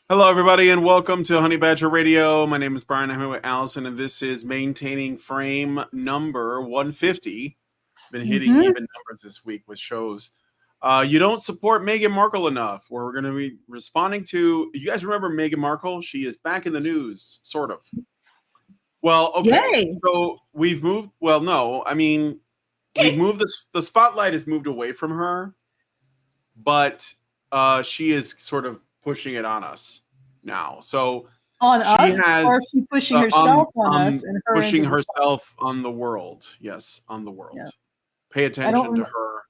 Hello, everybody, and welcome to Honey Badger Radio. My name is Brian. I'm here with Allison, and this is maintaining frame number 150. Been hitting even numbers this week with shows. You don't support Megan Markle enough. Where we're going to be responding to. You guys remember Megan Markle? She is back in the news, sort of. Well, okay. Yay. So we've moved. Well, no, I mean, we've moved this. The spotlight has moved away from her, but she is sort of pushing it on us now. So On she us, has or she pushing herself on us and her pushing into the herself on the world. Yes, on the world. Yeah. Pay attention to her.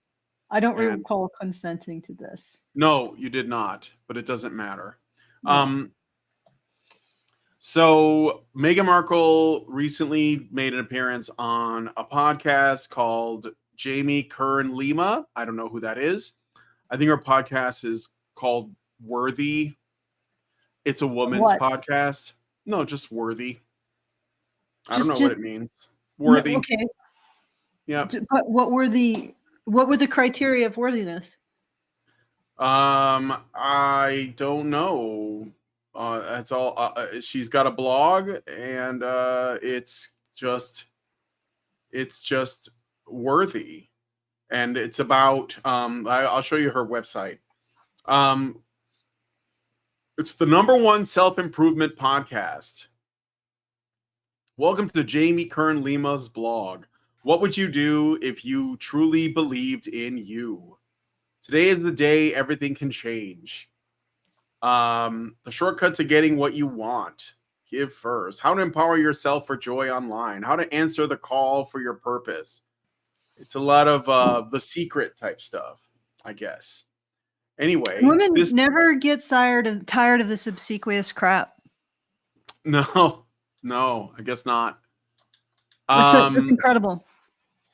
I don't recall consenting to this. No, you did not, but it doesn't matter. No. So Meghan Markle recently made an appearance on a podcast called Jamie Kern Lima. I don't know who that is. I think her podcast is called Worthy. It's a woman's podcast. No, just Worthy. I don't know what it means. Worthy. Okay. Yeah. But what were the criteria of worthiness? I don't know. That's all. She's got a blog, and it's just worthy, and it's about. I'll show you her website. It's the #1 self-improvement podcast. Welcome to Jamie Kern Lima's blog. What would you do if you truly believed in you? Today is the day everything can change. The shortcut to getting what you want. Give first. How to empower yourself for joy online. How to answer the call for your purpose. It's a lot of the secret type stuff, I guess. Anyway, women never get tired of this obsequious crap. No, I guess not. That's incredible.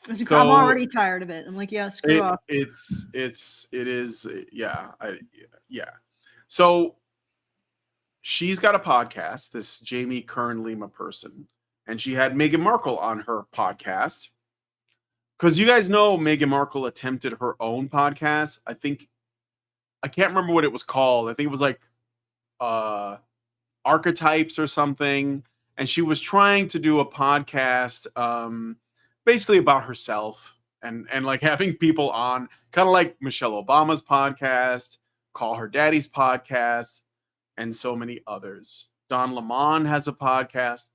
I'm already tired of it. I'm like, yeah, screw off. It is, yeah. So she's got a podcast, this Jamie Kern Lima person, and she had Meghan Markle on her podcast. Because you guys know Meghan Markle attempted her own podcast. I can't remember what it was called. I think it was like Archetypes or something. And she was trying to do a podcast basically about herself and like having people on, kind of like Michelle Obama's podcast, Call Her Daddy's podcast, and so many others. Don Lemon has a podcast.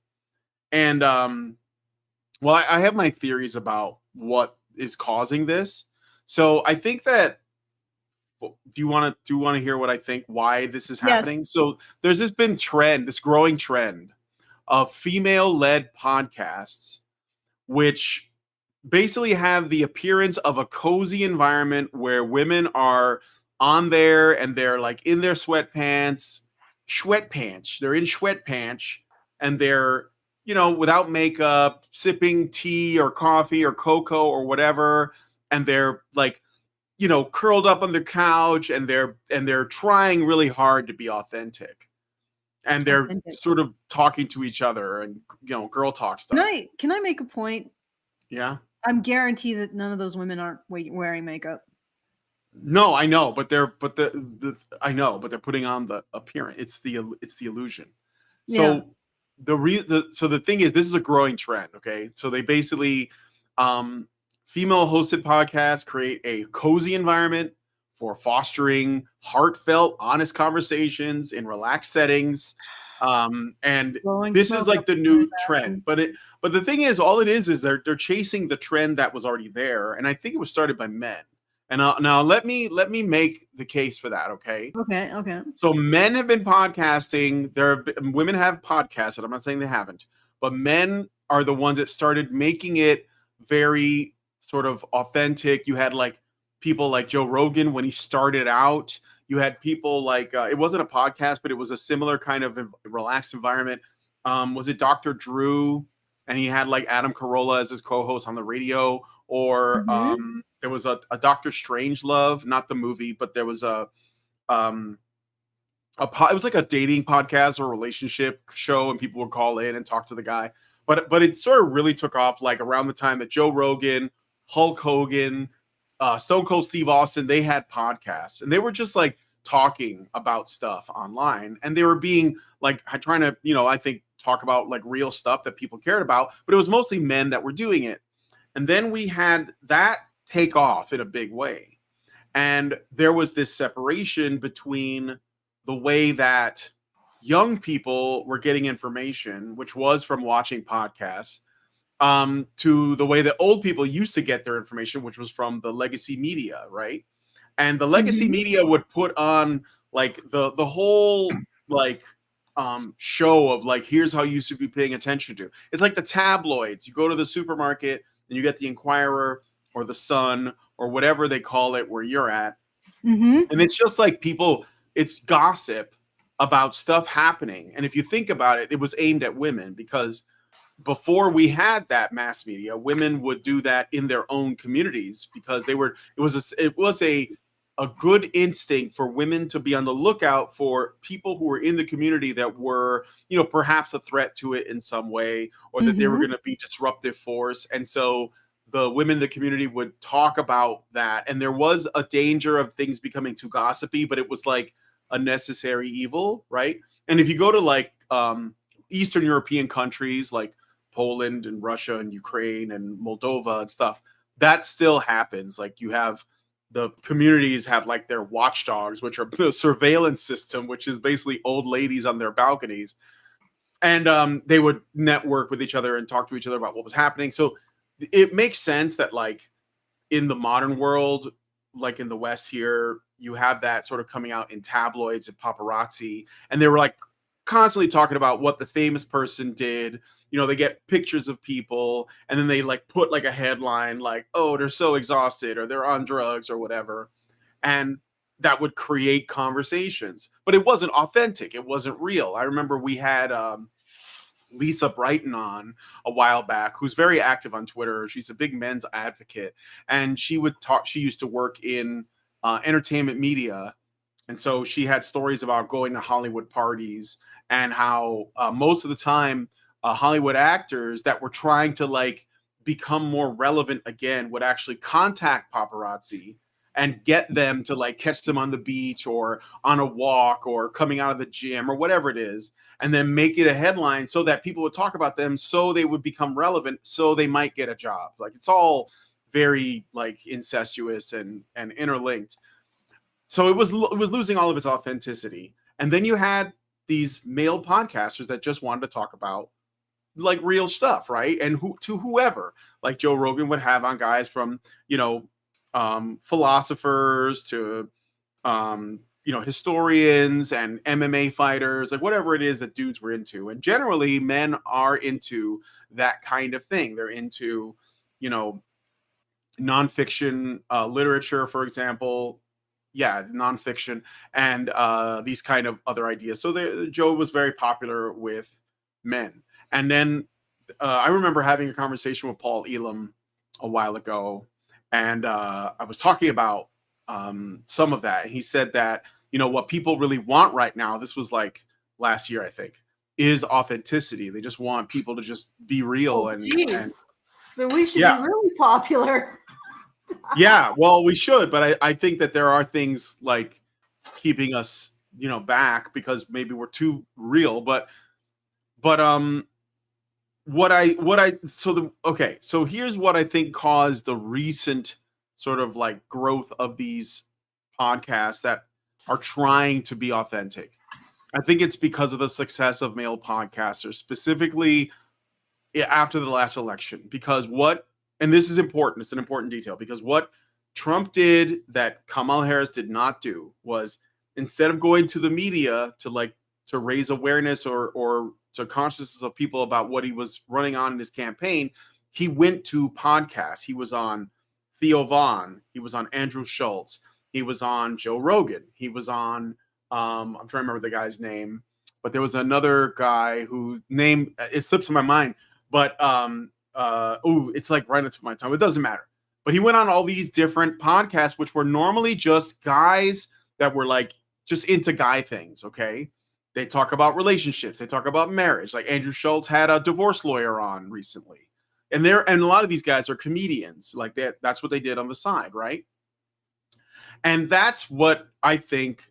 And well, I have my theories about what is causing this. So I think that do you want to hear what I think why this is happening? Yes. So there's this growing trend of female-led podcasts, which basically have the appearance of a cozy environment where women are on there and they're like in their sweatpants. They're in sweatpants and they're, without makeup, sipping tea or coffee or cocoa or whatever, and they're like, curled up on the couch and they're trying really hard to be authentic. And they're sort of talking to each other and, girl talk stuff. Can I make a point? Yeah. I'm guaranteed that none of those women aren't wearing makeup. No, I know, but they're putting on the appearance. It's the illusion. So Yeah. the thing is, this is a growing trend. Okay. So they basically, female hosted podcasts create a cozy environment for fostering heartfelt, honest conversations in relaxed settings. And this is like the new trend. But the thing is, all it is they're chasing the trend that was already there. And I think it was started by men. And now let me make the case for that, okay? Okay. So men have been podcasting. Women have podcasted. I'm not saying they haven't, but men are the ones that started making it very sort of authentic. You had like people like Joe Rogan when he started out. You had people like it wasn't a podcast, but it was a similar kind of relaxed environment. Was it Dr. Drew? And he had like Adam Carolla as his co-host on the radio. Or there was a Dr. Strangelove, not the movie, but there was it was like a dating podcast or relationship show, and people would call in and talk to the guy. But it sort of really took off like around the time that Joe Rogan, Hulk Hogan, Stone Cold Steve Austin, they had podcasts, and they were just like talking about stuff online, and they were being like trying to, I think talk about like real stuff that people cared about, but it was mostly men that were doing it. And then we had that take off in a big way. And there was this separation between the way that young people were getting information, which was from watching podcasts, to the way that old people used to get their information, which was from the legacy media, right? And the legacy media would put on like the whole like show of like, here's how you should be paying attention to. It's like the tabloids. You go to the supermarket and you get the Inquirer or the Sun or whatever they call it where you're at. And it's just like people, it's gossip about stuff happening. And if you think about it, it was aimed at women, because before we had that mass media, women would do that in their own communities, because it was a good instinct for women to be on the lookout for people who were in the community that were, perhaps a threat to it in some way, or that they were going to be disruptive force. And so the women in the community would talk about that. And there was a danger of things becoming too gossipy, but it was like a necessary evil, right? And if you go to like Eastern European countries like Poland and Russia and Ukraine and Moldova and stuff, that still happens. Like you have the communities have like their watchdogs, which are the surveillance system, which is basically old ladies on their balconies. And they would network with each other and talk to each other about what was happening. So it makes sense that like in the modern world, like in the West here, you have that sort of coming out in tabloids and paparazzi. And they were like constantly talking about what the famous person did. They get pictures of people and then they like put like a headline like, oh, they're so exhausted or they're on drugs or whatever. And that would create conversations, but it wasn't authentic. It wasn't real. I remember we had Lisa Brighton on a while back, who's very active on Twitter. She's a big men's advocate, and she would talk. She used to work in entertainment media, and so she had stories about going to Hollywood parties and how most of the time Hollywood actors that were trying to like become more relevant again would actually contact paparazzi and get them to like catch them on the beach or on a walk or coming out of the gym or whatever it is, and then make it a headline so that people would talk about them, so they would become relevant, so they might get a job. Like it's all very like incestuous and interlinked. So it was losing all of its authenticity. And then you had these male podcasters that just wanted to talk about like real stuff, right? And whoever, like Joe Rogan would have on guys from, philosophers to historians and MMA fighters, like whatever it is that dudes were into. And generally men are into that kind of thing. They're into, nonfiction literature, for example. Yeah, nonfiction and these kind of other ideas. So Joe was very popular with men. And then I remember having a conversation with Paul Elam a while ago, and I was talking about some of that. And he said that, what people really want right now, this was like last year, I think, is authenticity. They just want people to just be real. And then we should be really popular. Yeah, well, we should, but I think that there are things like keeping us, back because maybe we're too real. But so here's what I think caused the recent sort of like growth of these podcasts that are trying to be authentic. I think it's because of the success of male podcasters, specifically after the last election. Because and this is important, it's an important detail, because what Trump did that Kamala Harris did not do was, instead of going to the media to raise awareness or to consciousness of people about what he was running on in his campaign, he went to podcasts. He was on Theo Vaughn. He was on Andrew Schultz. He was on Joe Rogan. He was on, I'm trying to remember the guy's name, but there was another guy whose name, it slips in my mind, but it's like right into my tongue. It doesn't matter. But he went on all these different podcasts, which were normally just guys that were like just into guy things. Okay. They talk about relationships. They talk about marriage. Like Andrew Schultz had a divorce lawyer on recently. And a lot of these guys are comedians. Like that's what they did on the side. Right. And that's what I think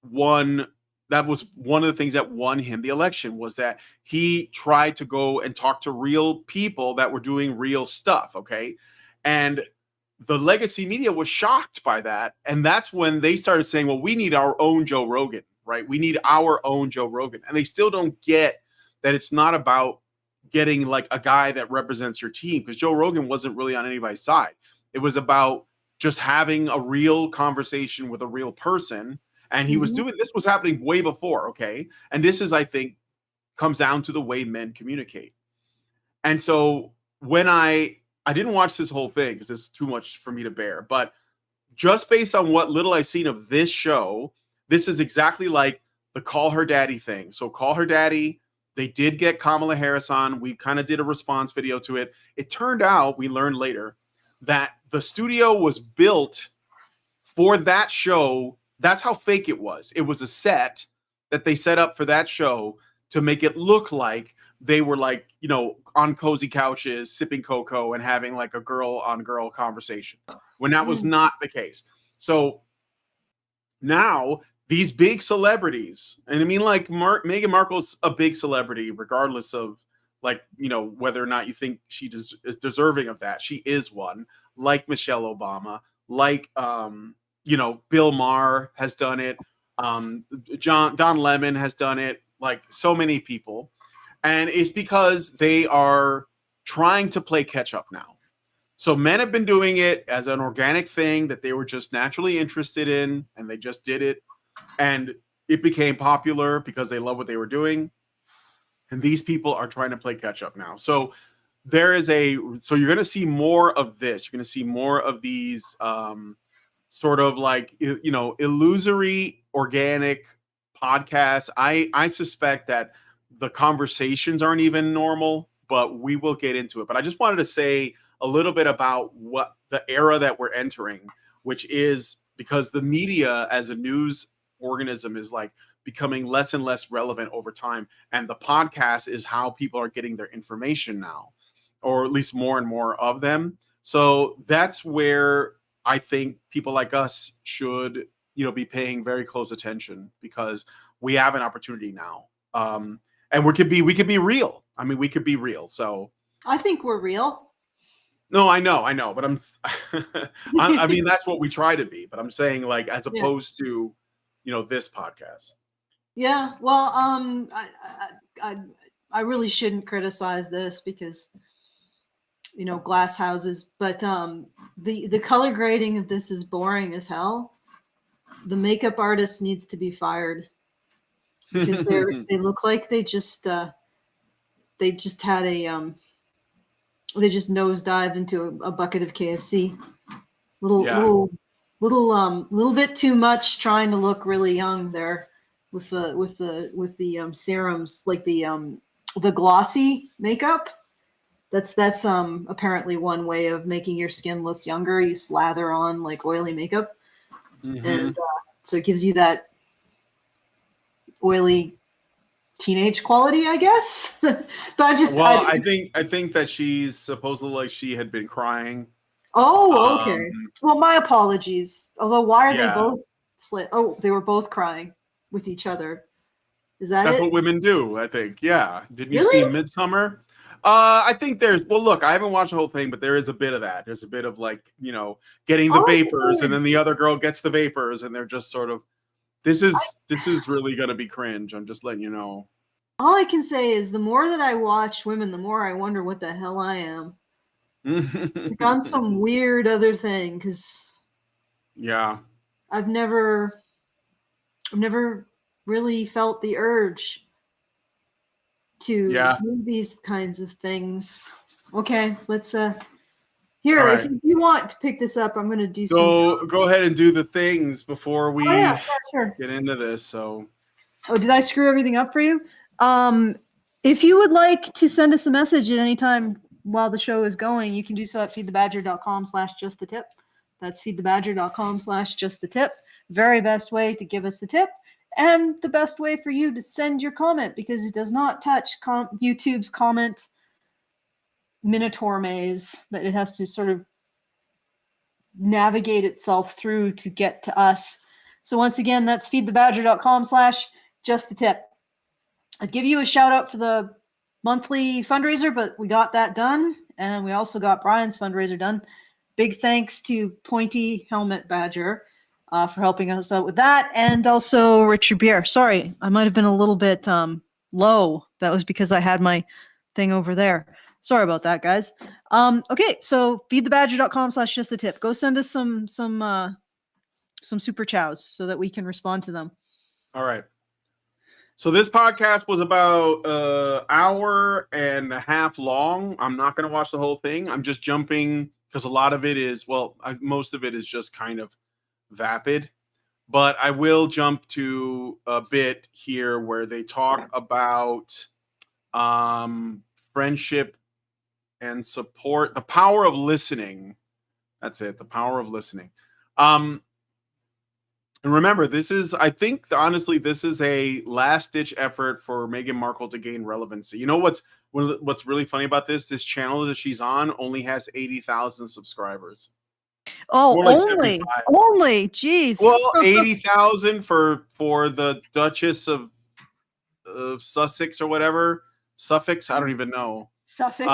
one of the things that won him the election, was that he tried to go and talk to real people that were doing real stuff. Okay. And the legacy media was shocked by that. And that's when they started saying, well, we need our own Joe Rogan, right? We need our own Joe Rogan. And they still don't get that it's not about getting like a guy that represents your team, because Joe Rogan wasn't really on anybody's side. It was about just having a real conversation with a real person. And he was doing, this was happening way before. Okay. And this is, I think, comes down to the way men communicate. And so when I didn't watch this whole thing because it's too much for me to bear, but just based on what little I've seen of this show, this is exactly like the Call Her Daddy thing. So Call Her Daddy, they did get Kamala Harris on. We kind of did a response video to it. It turned out, we learned later, that the studio was built for that show. That's how fake it was. It was a set that they set up for that show to make it look like they were like, you know, on cozy couches, sipping cocoa and having like a girl on girl conversation, when that was not the case. So now these big celebrities, and I mean, like Meghan Markle's a big celebrity, regardless of like, you know, whether or not you think she is deserving of that. She is one. Like Michelle Obama, like you know, Bill Maher has done it. Don Lemon has done it. Like so many people. And it's because they are trying to play catch up now. So men have been doing it as an organic thing that they were just naturally interested in, and they just did it. And it became popular because they love what they were doing. And these people are trying to play catch up now. So so you're going to see more of this. You're going to see more of these sort of like, you know, illusory organic podcasts. I suspect that the conversations aren't even normal, but we will get into it. But I just wanted to say a little bit about what the era that we're entering, which is because the media as a news organism is like becoming less and less relevant over time. And the podcast is how people are getting their information now, or at least more and more of them. So that's where I think people like us should, you know, be paying very close attention, because we have an opportunity now. And we could be real. I mean, we could be real. So I think we're real. No, I know, but I mean, that's what we try to be. But I'm saying, like, as opposed to, you know, this podcast. Yeah. Well, I really shouldn't criticize this because, you know, glass houses, but the color grading of this is boring as hell. The makeup artist needs to be fired because they look like they just had they just nosedived into a bucket of KFC. Little bit too much, trying to look really young there with the serums, like the glossy makeup. That's apparently one way of making your skin look younger. You slather on like oily makeup, and so it gives you that oily teenage quality, I guess. But I think that she's supposedly, like, she had been crying. Oh, okay. Well, my apologies. Although, why are they both slit? Oh, they were both crying with each other. That's what women do, I think. Yeah. Didn't you see Midsummer? I think look, I haven't watched the whole thing, but there is a bit of that. There's a bit of, like, you know, getting the vapors, and then the other girl gets the vapors, and they're just sort of, this is really going to be cringe. I'm just letting you know. All I can say is the more that I watch women, the more I wonder what the hell I am. Like, I'm some weird other thing, because I've never really felt the urge to do these kinds of things. Okay, let's here, if you want to pick this up, I'm going to do go ahead and do the things before we get into this. So did I screw everything up for you? If you would like to send us a message at any time while the show is going, you can do so at feedthebadger.com/justthetip. That's feedthebadger.com/justthetip. Very best way to give us a tip, and the best way for you to send your comment, because it does not touch YouTube's comment minotaur maze that it has to sort of navigate itself through to get to us. So once again, that's feedthebadger.com/justthetip. I'd give you a shout out for the monthly fundraiser, but we got that done. And we also got Brian's fundraiser done. Big thanks to Pointy Helmet Badger for helping us out with that. And also Richard Beer. Sorry, I might have been a little bit low. That was because I had my thing over there. Sorry about that, guys. Okay, so feedthebadger.com/justthetip. Go send us some super chows so that we can respond to them. All right. So this podcast was about an hour and a half long. I'm not going to watch the whole thing. I'm just jumping because a lot of it is, most of it is just kind of vapid. But I will jump to a bit here where they talk about friendship and support, the power of listening. That's it, the power of listening. And remember, this is, I think, honestly, this is a last-ditch effort for Meghan Markle to gain relevancy. You know what's really funny about this? This channel that she's on only has 80,000 subscribers. Oh, like only, geez. Well, 80,000 for the Duchess of Sussex or whatever. Suffolk, I don't even know. Suffolk,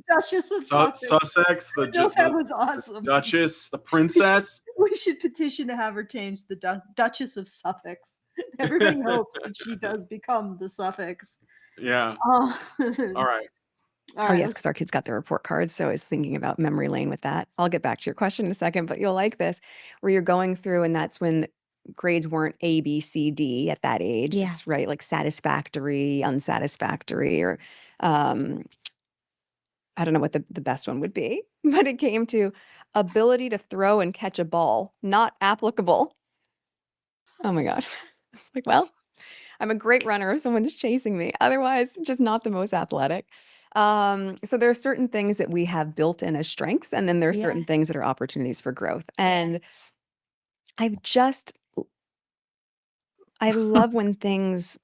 Duchess of Sussex. That was awesome. Duchess, the princess. We should petition to have her change the Duchess of Suffolk. Everybody hopes that she does become the Suffolk. Yeah. All right. Oh, yes, because our kids got the report cards. So I was thinking about memory lane with that. I'll get back to your question in a second, but you'll like this, where you're going through, and that's when grades weren't A, B, C, D at that age. Yeah. It's right, like satisfactory, unsatisfactory, or I don't know what the best one would be, but it came to ability to throw and catch a ball, not applicable. Oh my God. It's like, well, I'm a great runner if someone's chasing me. Otherwise, just not the most athletic. So there are certain things that we have built in as strengths, and then there are certain things that are opportunities for growth. And I love when things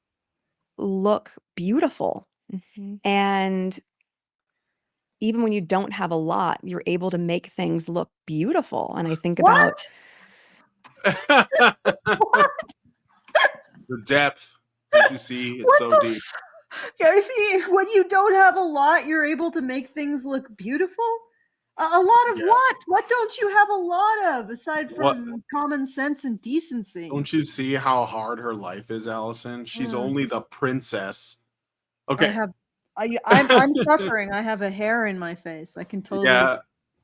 look beautiful. And even when you don't have a lot, you're able to make things look beautiful. And I think about the depth. Did you see? It's so deep. When you don't have a lot, you're able to make things look beautiful? A lot of what? What don't you have a lot of aside from common sense and decency? Don't you see how hard her life is, Allison? She's only the princess. Okay. I'm suffering. I have a hair in my face. I can totally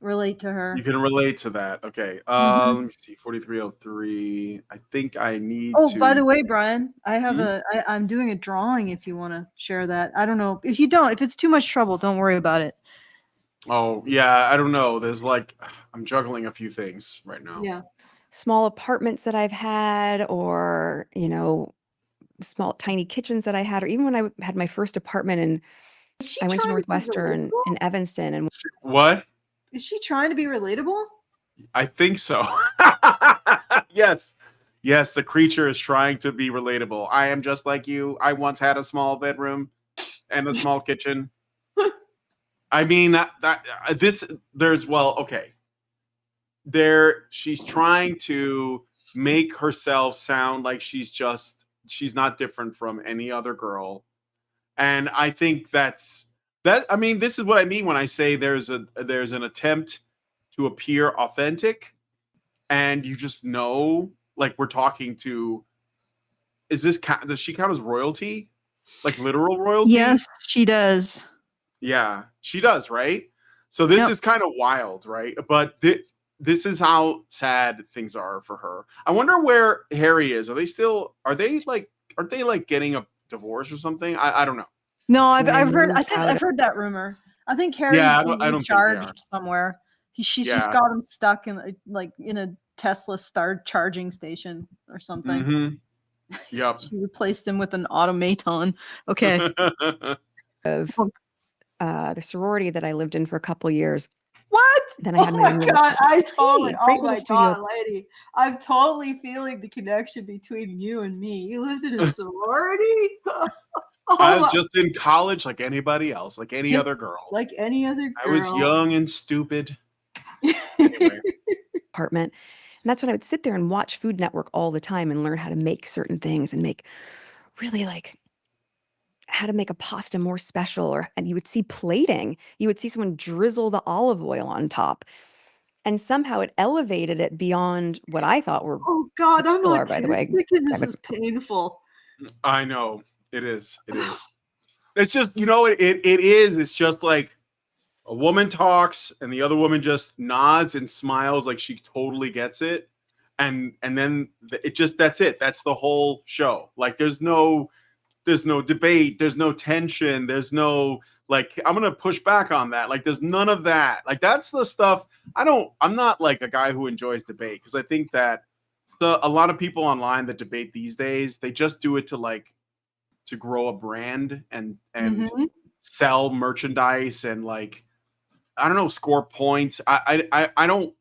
relate to her. You can relate to that. Okay. Let me see. 4303. I think I need to. Oh, by the way, Brian, I have I'm doing a drawing if you want to share that. I don't know. If you don't, if it's too much trouble, don't worry about it. Oh, yeah. I don't know. There's I'm juggling a few things right now. Yeah. Small apartments that I've had, or, small, tiny kitchens that I had, or even when I had my first apartment and I went to Northwestern in Evanston. And what? Is she trying to be relatable? I think so. Yes. Yes, the creature is trying to be relatable. I am just like you. I once had a small bedroom and a small kitchen. I mean, she's trying to make herself sound like she's not different from any other girl. And I think this is what I mean when I say there's an attempt to appear authentic, and you just know, like, we're talking to, does she count as royalty? Like literal royalty? Yes, she does. Yeah, she does, right? So this is kind of wild, right? But this is how sad things are for her. I wonder where Harry is. Aren't they getting a divorce or something? I don't know. No, I've heard that rumor. I think Harry's being charged somewhere. She's just got him stuck in a Tesla star charging station or something. Mm-hmm. Yep. She replaced him with an automaton. Okay. The sorority that I lived in for a couple years. What? Then I had my God! lady. I'm totally feeling the connection between you and me. You lived in a sorority. I was just in college, like anybody else, like any other girl. Like any other girl. I was young and stupid. Apartment, And that's when I would sit there and watch Food Network all the time and learn how to make certain things and make really like how to make a pasta more special, and you would see plating. You would see someone drizzle the olive oil on top. And somehow it elevated it beyond what I thought were, Oh God, which I'm still are, by the way. autistic and this is painful. I know it is. It is. It's just, you know, it is. It's just like a woman talks and the other woman just nods and smiles like she totally gets it. And then it just, that's it. That's the whole show. Like there's no debate, there's no tension, there's no like I'm gonna push back on that. Like there's none of that. Like that's the stuff I'm not like a guy who enjoys debate, because I think that a lot of people online that debate these days, they just do it to grow a brand and sell merchandise and like I don't know, score points. I don't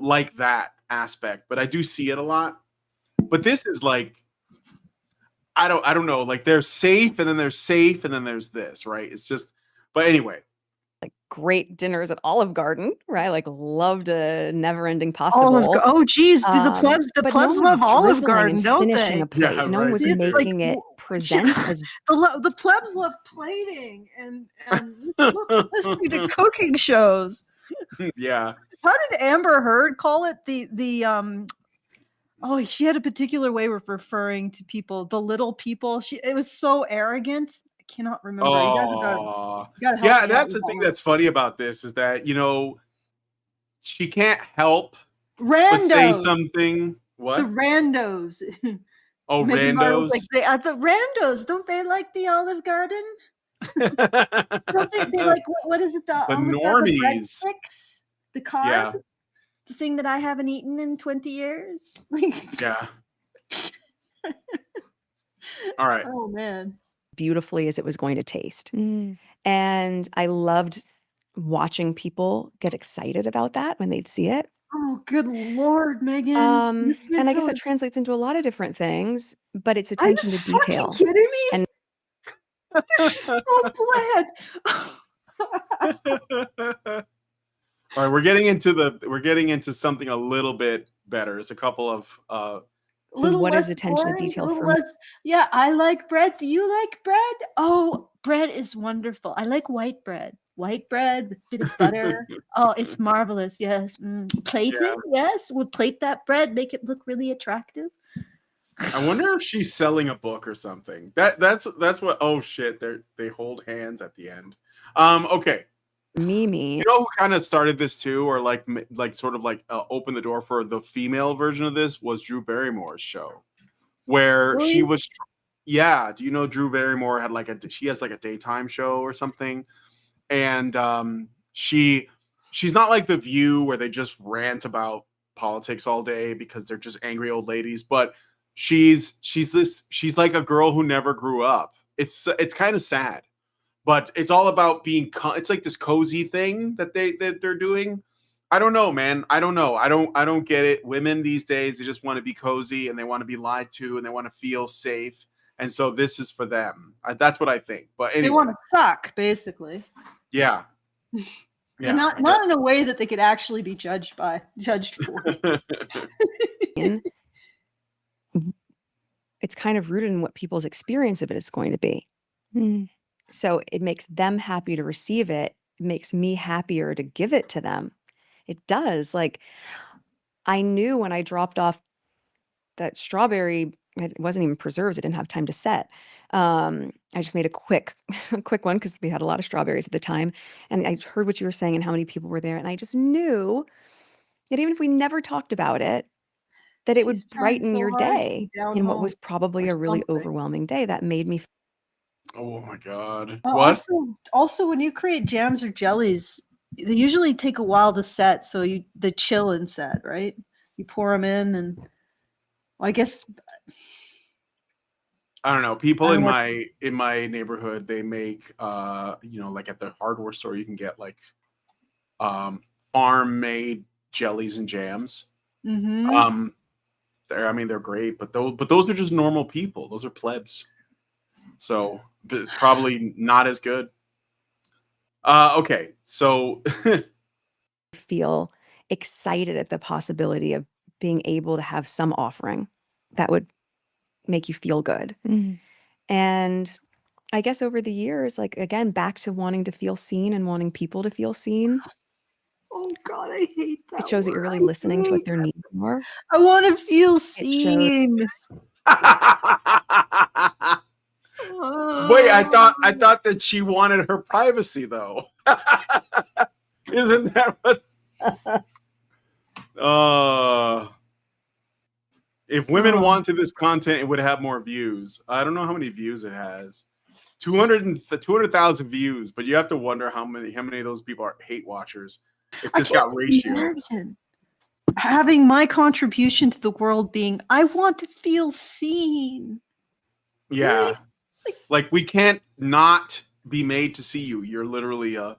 like that aspect, but I do see it a lot. But this is like I don't know. Like they're safe, and then there's safe, and then there's this, right? It's just, but anyway. Like great dinners at Olive Garden, right? Like loved a never-ending pasta bowl. Oh geez, do the plebs but no one love was Olive drizzling Garden, and don't finishing they? a plate. Yeah, No one right. was It's like, making it present as The plebs love plating and listening to cooking shows. yeah. How did Amber Heard call it? Oh, she had a particular way of referring to people, the little people. It was so arrogant. I cannot remember. You guys gotta help me out that's with the thing that. that's funny about this is that, you know, she can't help but say something. What? The randos. Oh, Megan Markle was randos. like, at the randos, don't they like the Olive Garden? Don't they like what is it? The normies. breadsticks, the carbs, Yeah. the thing that I haven't eaten in 20 years. Like, Yeah. All right. oh man. beautifully as it was going to taste. And I loved watching people get excited about that when they'd see it. Oh, good Lord, Megan. And I guess it translates into a lot of different things, but it's Are you attention to fucking detail. kidding me? And this is so bland. All right, we're getting into something a little bit better. It's a couple of what is attention to detail for me? Yeah, I like bread. Do you like bread? Oh, bread is wonderful. I like white bread. White bread with a bit of butter. Oh, it's marvelous. Yes. Plating. Yes. We'll plate that bread, make it look really attractive. I wonder if she's selling a book or something. That's what. Oh shit! They hold hands at the end. Okay. Mimi. You know who kind of started this too, or like sort of like opened the door for the female version of this was Drew Barrymore's show, where Really? she was. Yeah. Do you know Drew Barrymore had she has like a daytime show or something, and she's not like The View where they just rant about politics all day because they're just angry old ladies, but she's like a girl who never grew up. It's kind of sad, but it's all about being it's like this cozy thing that they're doing. I don't know, man. I don't know. I don't get it. Women these days, they just want to be cozy and they want to be lied to and they want to feel safe. And so this is for them. That's what I think. But anyway, they want to suck, basically. Yeah. Yeah. Not in a way that they could actually be judged for. It's kind of rooted in what people's experience of it is going to be. So it makes them happy to receive it. It makes me happier to give it to them. It does. Like I knew when I dropped off that strawberry, it wasn't even preserves. It didn't have time to set. I just made a quick one because we had a lot of strawberries at the time. And I heard what you were saying and how many people were there. And I just knew that even if we never talked about it, that it would brighten your day in what was probably a really overwhelming day. That made me. Oh my God. What? Also, when you create jams or jellies, they usually take a while to set. So they chill and set, right? You pour them in and I guess. I don't know. People in my neighborhood, they make like at the hardware store, you can get like farm made jellies and jams. Mm-hmm. They're great, but those are just normal people. Those are plebs. So probably not as good. Okay, so feel excited at the possibility of being able to have some offering that would make you feel good. And I guess over the years, like, again, back to wanting to feel seen and wanting people to feel seen. Oh God, I hate that. It shows that you're word. really I listening to what hate their needs are. I want to feel It shows seen. Wait, I thought that she wanted her privacy though. Isn't that what? If women wanted this content, it would have more views. I don't know how many views it has. 200,000 views, but you have to wonder how many of those people are hate watchers. If this got ratio. Imagine having my contribution to the world being, I want to feel seen. Yeah. Really? Like we can't not be made to see you. You're literally a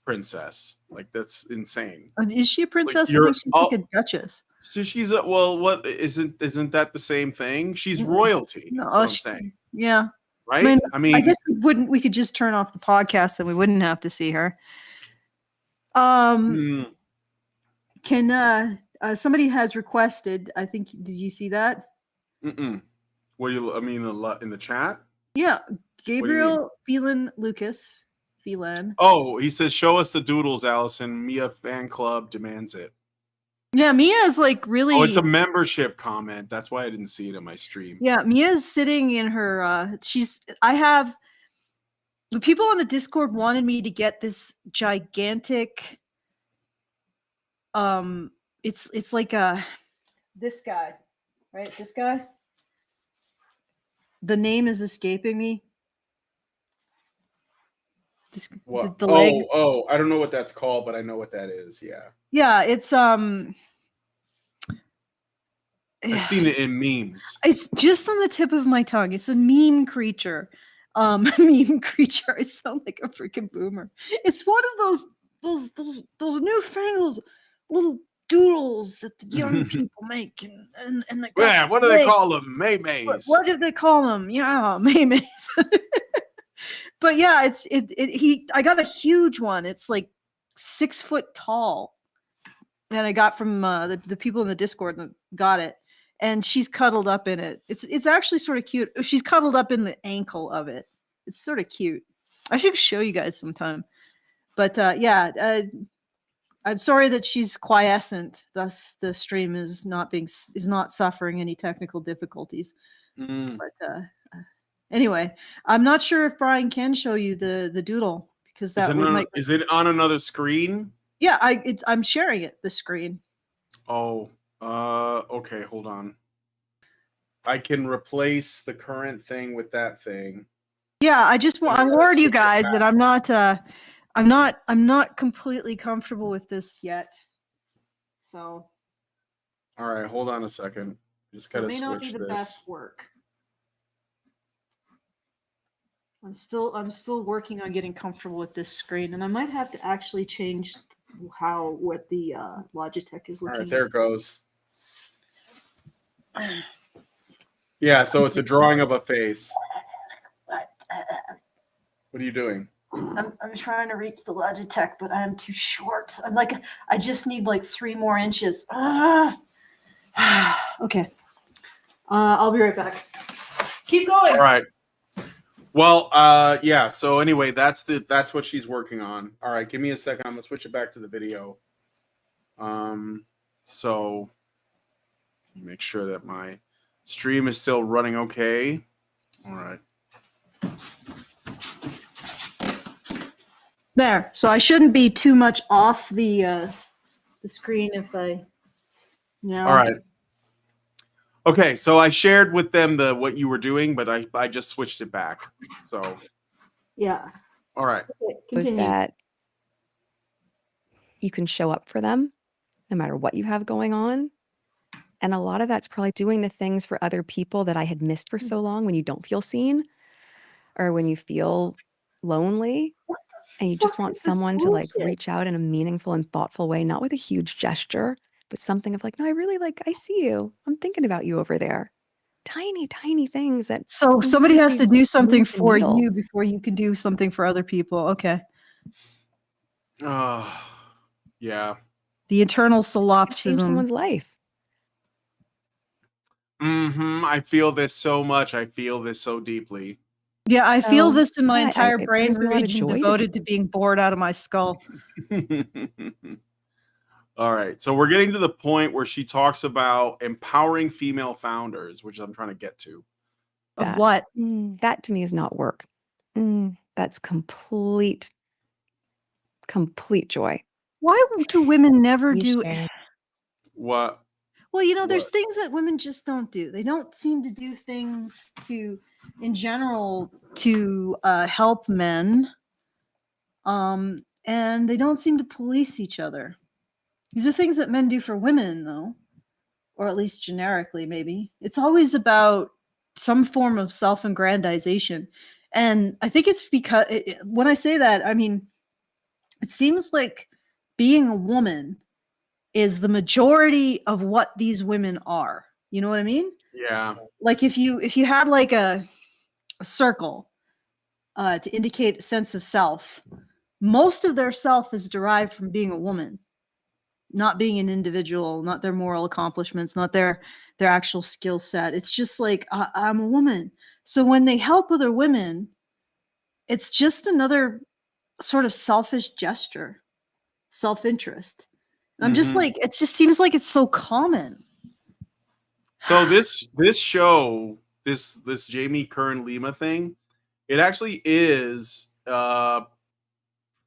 princess. Like that's insane. Is she a princess? Like I think she's like a duchess. She's a, well, what isn't that the same thing? She's royalty. No, That's what I'm saying. Yeah. Right? I mean, I guess we could just turn off the podcast and we wouldn't have to see her. Can somebody has requested, I think, did you see that? What do you, I mean, in the chat? Yeah. Gabriel Phelan Lucas. Phelan. Oh, he says, show us the doodles, Allison. Mia fan club demands it. Yeah, Mia's like really. Oh, it's a membership comment. That's why I didn't see it in my stream. Yeah, Mia's sitting in her. The people on the Discord wanted me to get this gigantic. It's like this guy, right? This guy. The name is escaping me. What? The legs. Oh, I don't know what that's called, but I know what that is. Yeah. Yeah, it's I've seen it in memes. It's just on the tip of my tongue. It's a meme creature. Meme creature. I sound like a freaking boomer. It's one of those newfangled little doodles that the young people make, and the yeah. What do they call them? Maymays. What did they call them? Yeah, maymays. But yeah, I got a huge one. It's like 6 foot tall, and I got from the people in the Discord that got it. And she's cuddled up in it. It's actually sort of cute. She's cuddled up in the ankle of it. It's sort of cute. I should show you guys sometime. But I'm sorry that she's quiescent. Thus, the stream is not suffering any technical difficulties. But anyway, I'm not sure if Brian can show you the doodle because is it on another screen? Yeah, I'm sharing it. The screen. Oh. Okay, hold on. I can replace the current thing with that thing. Yeah, I warned you guys that I'm not completely comfortable with this yet. So. All right, hold on a second. Just gotta switch this. It may not be the best work. I'm still working on getting comfortable with this screen, and I might have to actually change what the Logitech is looking. All right, there it goes. Yeah, so it's a drawing of a face. What are you doing? I'm trying to reach the Logitech, but I'm too short. I just need like 3 more inches. Okay. I'll be right back. Keep going. All right. Well, yeah. So anyway, that's what she's working on. All right, give me a second. I'm gonna switch it back to the video. So make sure that my stream is still running okay. All right. There. So I shouldn't be too much off the screen if I. No. All right. Okay, so I shared with them what you were doing, but I just switched it back. So. Yeah. All right. Okay, was that you can show up for them no matter what you have going on. And a lot of that's probably doing the things for other people that I had missed for so long when you don't feel seen or when you feel lonely and you just want someone to like reach out in a meaningful and thoughtful way, not with a huge gesture, but something of like, no, I really I see you. I'm thinking about you over there. Tiny, tiny things that. So somebody has to do something for you before you can do something for other people. Okay. Yeah. The eternal Change solipsism. someone's life. I feel this so much. I feel this so deeply. Yeah, I feel So, this in my yeah, entire it brain brings me a lot of region joy to devoted do to being bored out of my skull. All right. So we're getting to the point where she talks about empowering female founders, which I'm trying to get to. Of that. what? That to me is not work. That's complete joy. Why do women never You do? say. What? Well, you know, there's What? things that women just don't do. They don't seem to do things in general, to help men. And they don't seem to police each other. These are things that men do for women, though, or at least generically, maybe. It's always about some form of self-aggrandization. And I think it's because when I say that, I mean, it seems like being a woman is the majority of what these women are. You know what I mean? Yeah. Like if you had like a circle to indicate a sense of self, most of their self is derived from being a woman, not being an individual, not their moral accomplishments, not their actual skill set. It's just like I'm a woman. So when they help other women, it's just another sort of selfish gesture, self-interest. And I'm just like, it just seems like it's so common. So this show, this Jamie Kern Lima thing, it actually is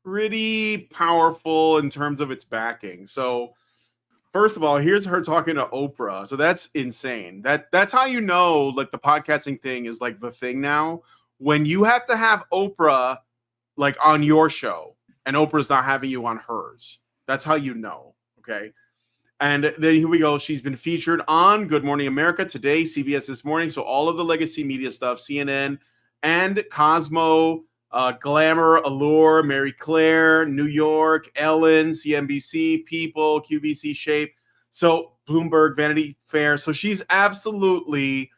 pretty powerful in terms of its backing. So first of all, here's her talking to Oprah. So that's insane. That's how you know like the podcasting thing is like the thing now. When you have to have Oprah like on your show and Oprah's not having you on hers. That's how you know. Okay. And then here we go. She's been featured on Good Morning America today, CBS This Morning. So all of the legacy media stuff, CNN and Cosmo, Glamour, Allure, Mary Claire, New York, Ellen, CNBC, People, QVC, Shape. So Bloomberg, Vanity Fair. So she's absolutely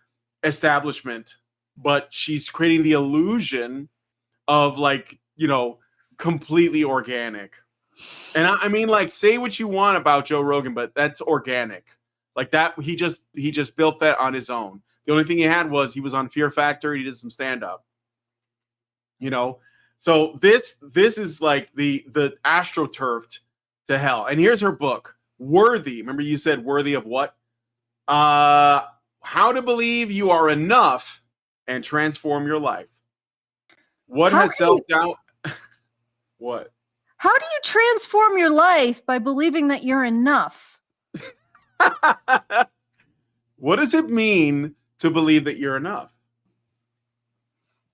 establishment, but she's creating the illusion of like, you know, completely organic. And I mean, like, say what you want about Joe Rogan, but that's organic. Like that, he just built that on his own. The only thing he had was he was on Fear Factor. He did some stand up. You know, so this is like the astroturfed to hell. And here's her book, Worthy. Remember, you said worthy of what? How to believe you are enough and transform your life. What has self doubt? What? How do you transform your life by believing that you're enough? What does it mean to believe that you're enough?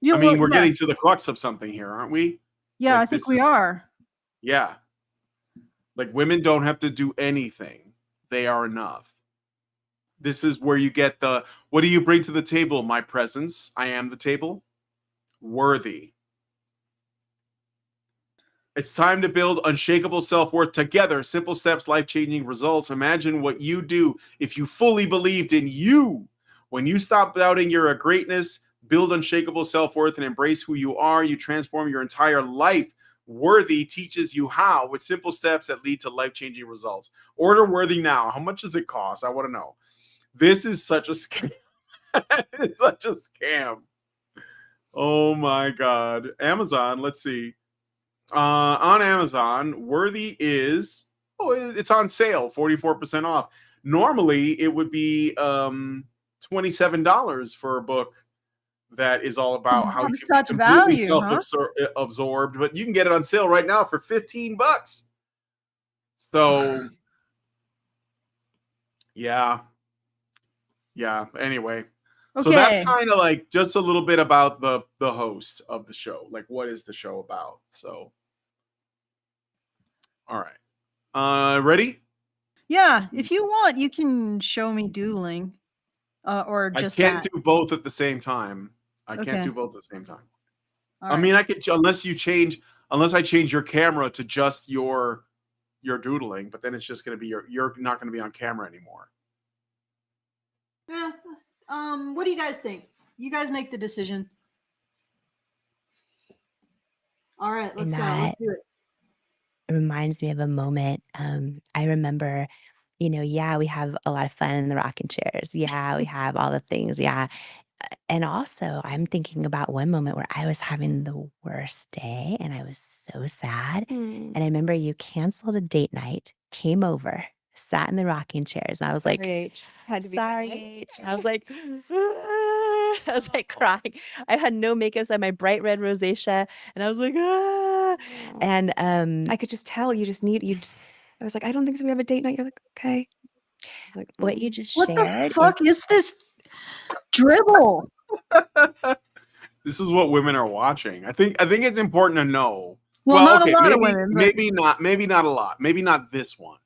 Yeah, I mean, well, we're yes. getting to the crux of something here, aren't we? Yeah, Like, I think we are. Yeah. Like women don't have to do anything. They are enough. This is where you get the, what do you bring to the table? My presence. I am the table. Worthy. It's time to build unshakable self-worth together. Simple steps, life-changing results. Imagine what you do if you fully believed in you. When you stop doubting your greatness, build unshakable self-worth, and embrace who you are, you transform your entire life. Worthy teaches you how with simple steps that lead to life-changing results. Order Worthy now. How much does it cost? I want to know. This is such a scam. It's such a scam. Oh my God. Amazon, let's see. On Amazon, Worthy is, it's on sale, 44% off. Normally, it would be $27 for a book that is all about how you can be Such completely value, huh? self-absorbed, but you can get it on sale right now for $15. So, yeah. Anyway, so that's Okay. kind of like just a little bit about the host of the show. Like, what is the show about? So, all right. Ready? Yeah, if you want, you can show me doodling, or I just can't that. do both at the same time. I can't Okay. do both at the same time. All I right. mean, I could unless I change your camera to just your doodling, but then it's just going to be you're not going to be on camera anymore. Yeah. What do you guys think? You guys make the decision. All right, let's do it. reminds me of a moment. I remember, yeah, we have a lot of fun in the rocking chairs. Yeah, we have all the things. Yeah. And also, I'm thinking about one moment where I was having the worst day and I was so sad. Hmm. And I remember you canceled a date night, came over, sat in the rocking chairs. And I was like, Sorry, H. Had to be sorry, quiet. H. I was like, I was like crying. I had no makeup, so I had my bright red rosacea, and I was like, ah. Aw. And I could just tell you just I was like, I don't think so. We have a date night. You're like, okay. I was like, what you just What the shared fuck is this dribble? This is what women are watching. I think it's important to know. Well, not okay, a lot of maybe women, but maybe not a lot. Maybe not this one.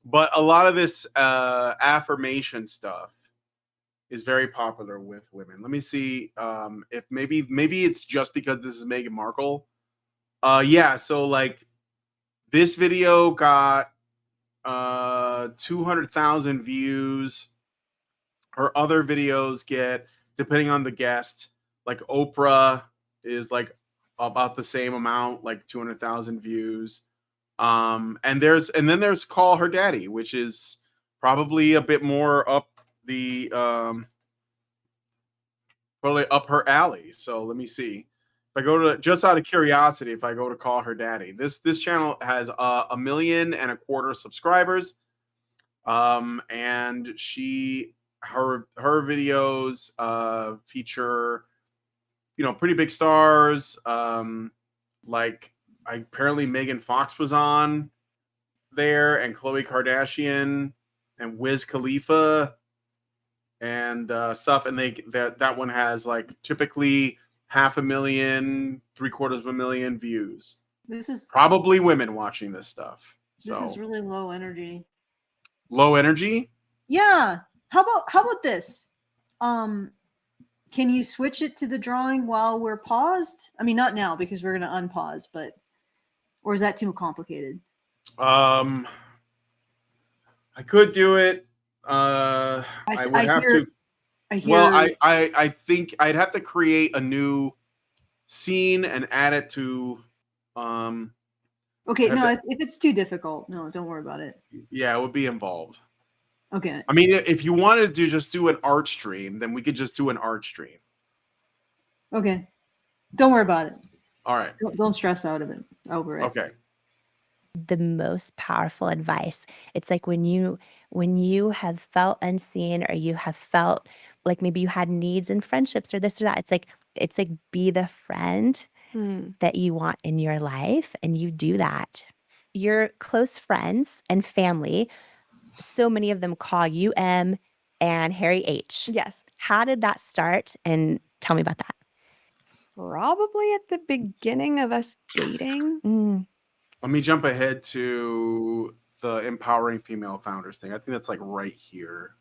But a lot of this affirmation stuff is very popular with women. Let me see if maybe it's just because this is Meghan Markle. Yeah, so like this video got 200,000 views. Her other videos get, depending on the guest, like Oprah is like about the same amount, like 200,000 views. And then there's Call Her Daddy, which is probably a bit more up the probably up her alley. So let me see. If I go to, just out of curiosity, if I go to Call Her Daddy, this channel has 1.25 million subscribers. And her videos feature, pretty big stars. Like apparently Megan Fox was on there, and Khloe Kardashian and Wiz Khalifa and stuff. And that one has like typically 500,000, 750,000 views. this is Probably women watching this stuff. this So is really low energy. low energy. Yeah. How about this? Can you switch it to the drawing while we're paused? I mean, not now because we're gonna unpause, but or is that too complicated? I could do it. I would have to. I hear. Well, I think I'd have to create a new scene and add it to. Okay, have no, to- if it's too difficult, no, don't worry about it. Yeah, it would be involved. Okay. I mean, if you wanted to just do an art stream, then we could just do an art stream. Okay. Don't worry about it. All right. Don't stress out over it. Okay. the most powerful advice. It's like when you have felt unseen, or you have felt like maybe you had needs in friendships or this or that. It's like be the friend that you want in your life, and you do that. Your close friends and family, so many of them call you M and Harry H. Yes. How did that start? And tell me about that. Probably at the beginning of us dating. Let me jump ahead to the empowering female founders thing. I think that's like right here.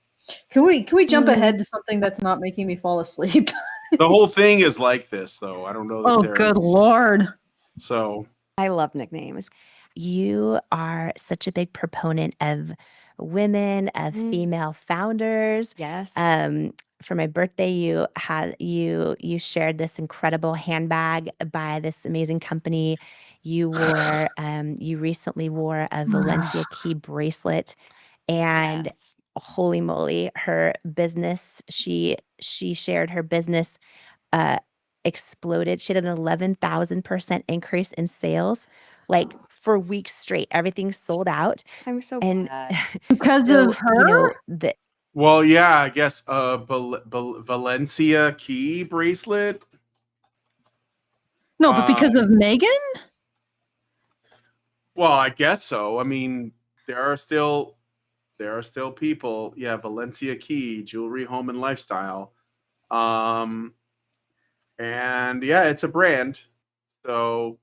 Can we jump ahead to something that's not making me fall asleep? The whole thing is like this, though. I don't know that Oh, there's. good Lord. So I love nicknames. You are such a big proponent of women, of female founders. Yes. For my birthday, you shared this incredible handbag by this amazing company. You recently wore a Valencia Key bracelet, and Yes. holy moly, her business, she shared her business exploded. She had an 11,000% increase in sales, like for weeks straight. Everything sold out. I'm so And glad. Because so, of her? well, yeah, I guess Valencia Key bracelet. No, but because of Megan? Well, I guess so. I mean, there are still people. Yeah, Valencia Key jewelry, home, and lifestyle. And yeah, it's a brand. So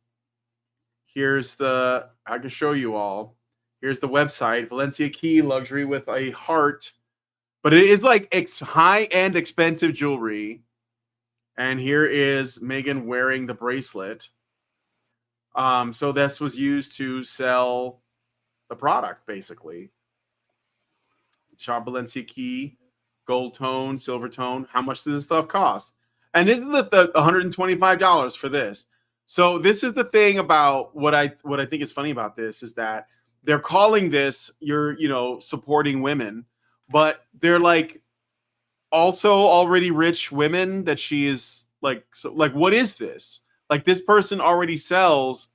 I can show you all. Here's the website, Valencia Key luxury with a heart. But it is like high-end expensive jewelry. And here is Meghan wearing the bracelet. So this was used to sell the product, basically. Shop Valencia Key, gold tone, silver tone. How much does this stuff cost? And isn't the $125 for this? So this is the thing about what I think is funny about this is that they're calling this you're supporting women, but they're like also already rich women that she is like. So like, what is this? Like, this person already sells.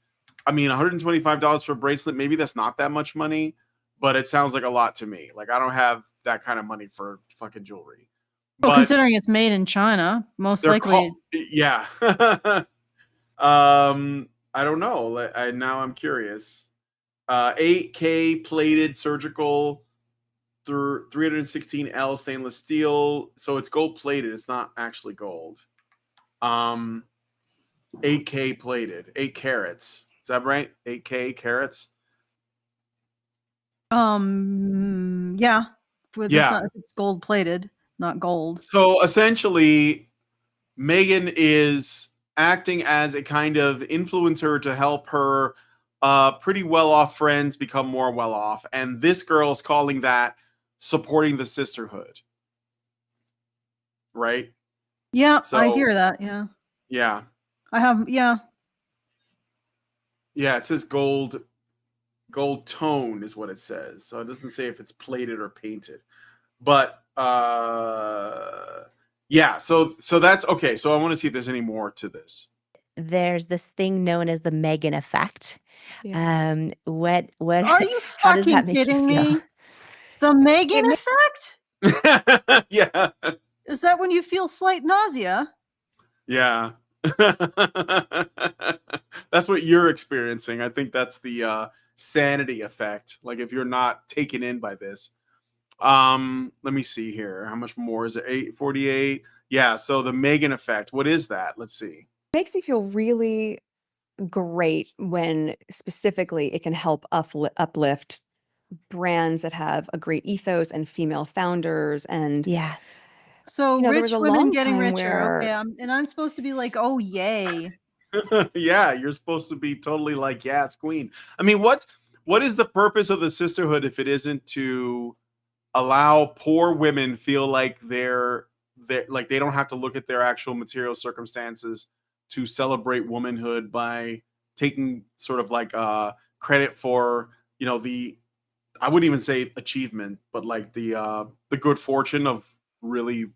I mean, $125 for a bracelet. Maybe that's not that much money, but it sounds like a lot to me. Like, I don't have that kind of money for fucking jewelry. Well, But considering it's made in China, most they're likely. yeah. I don't know. Now I'm curious. 8K plated surgical through 316L stainless steel. So it's gold plated. It's not actually gold. 8K plated, 8 carats. Is that right? 8K carats. Yeah. Yeah. It's gold plated, not gold. So essentially, Meghan is acting as a kind of influencer to help her pretty well-off friends become more well-off. And this girl is calling that supporting the sisterhood. Right? Yeah, So, I hear that. Yeah. Yeah. I have, yeah. Yeah, it says gold tone is what it says. So it doesn't say if it's plated or painted. But yeah, so that's okay. So I want to see if there's any more to this. There's this thing known as the Meghan effect. Yeah. What Are you how does that fucking make you kidding feel? me? The Megan effect? Yeah. Is that when you feel slight nausea? Yeah. That's what you're experiencing. I think that's the sanity effect. Like, if you're not taken in by this. Let me see here. How much more is it? 848. Yeah, so the Meghan effect. What is that? Let's see. Makes me feel really great when specifically it can help uplift brands that have a great ethos and female founders. And Yeah. So there rich was a women long getting time richer. Okay, where and I'm supposed to be like, oh yay. Yeah, you're supposed to be totally like, yes, queen. I mean, what is the purpose of the sisterhood if it isn't to allow poor women feel like they're like they don't have to look at their actual material circumstances to celebrate womanhood by taking sort of like credit for the I wouldn't even say achievement, but like the good fortune of really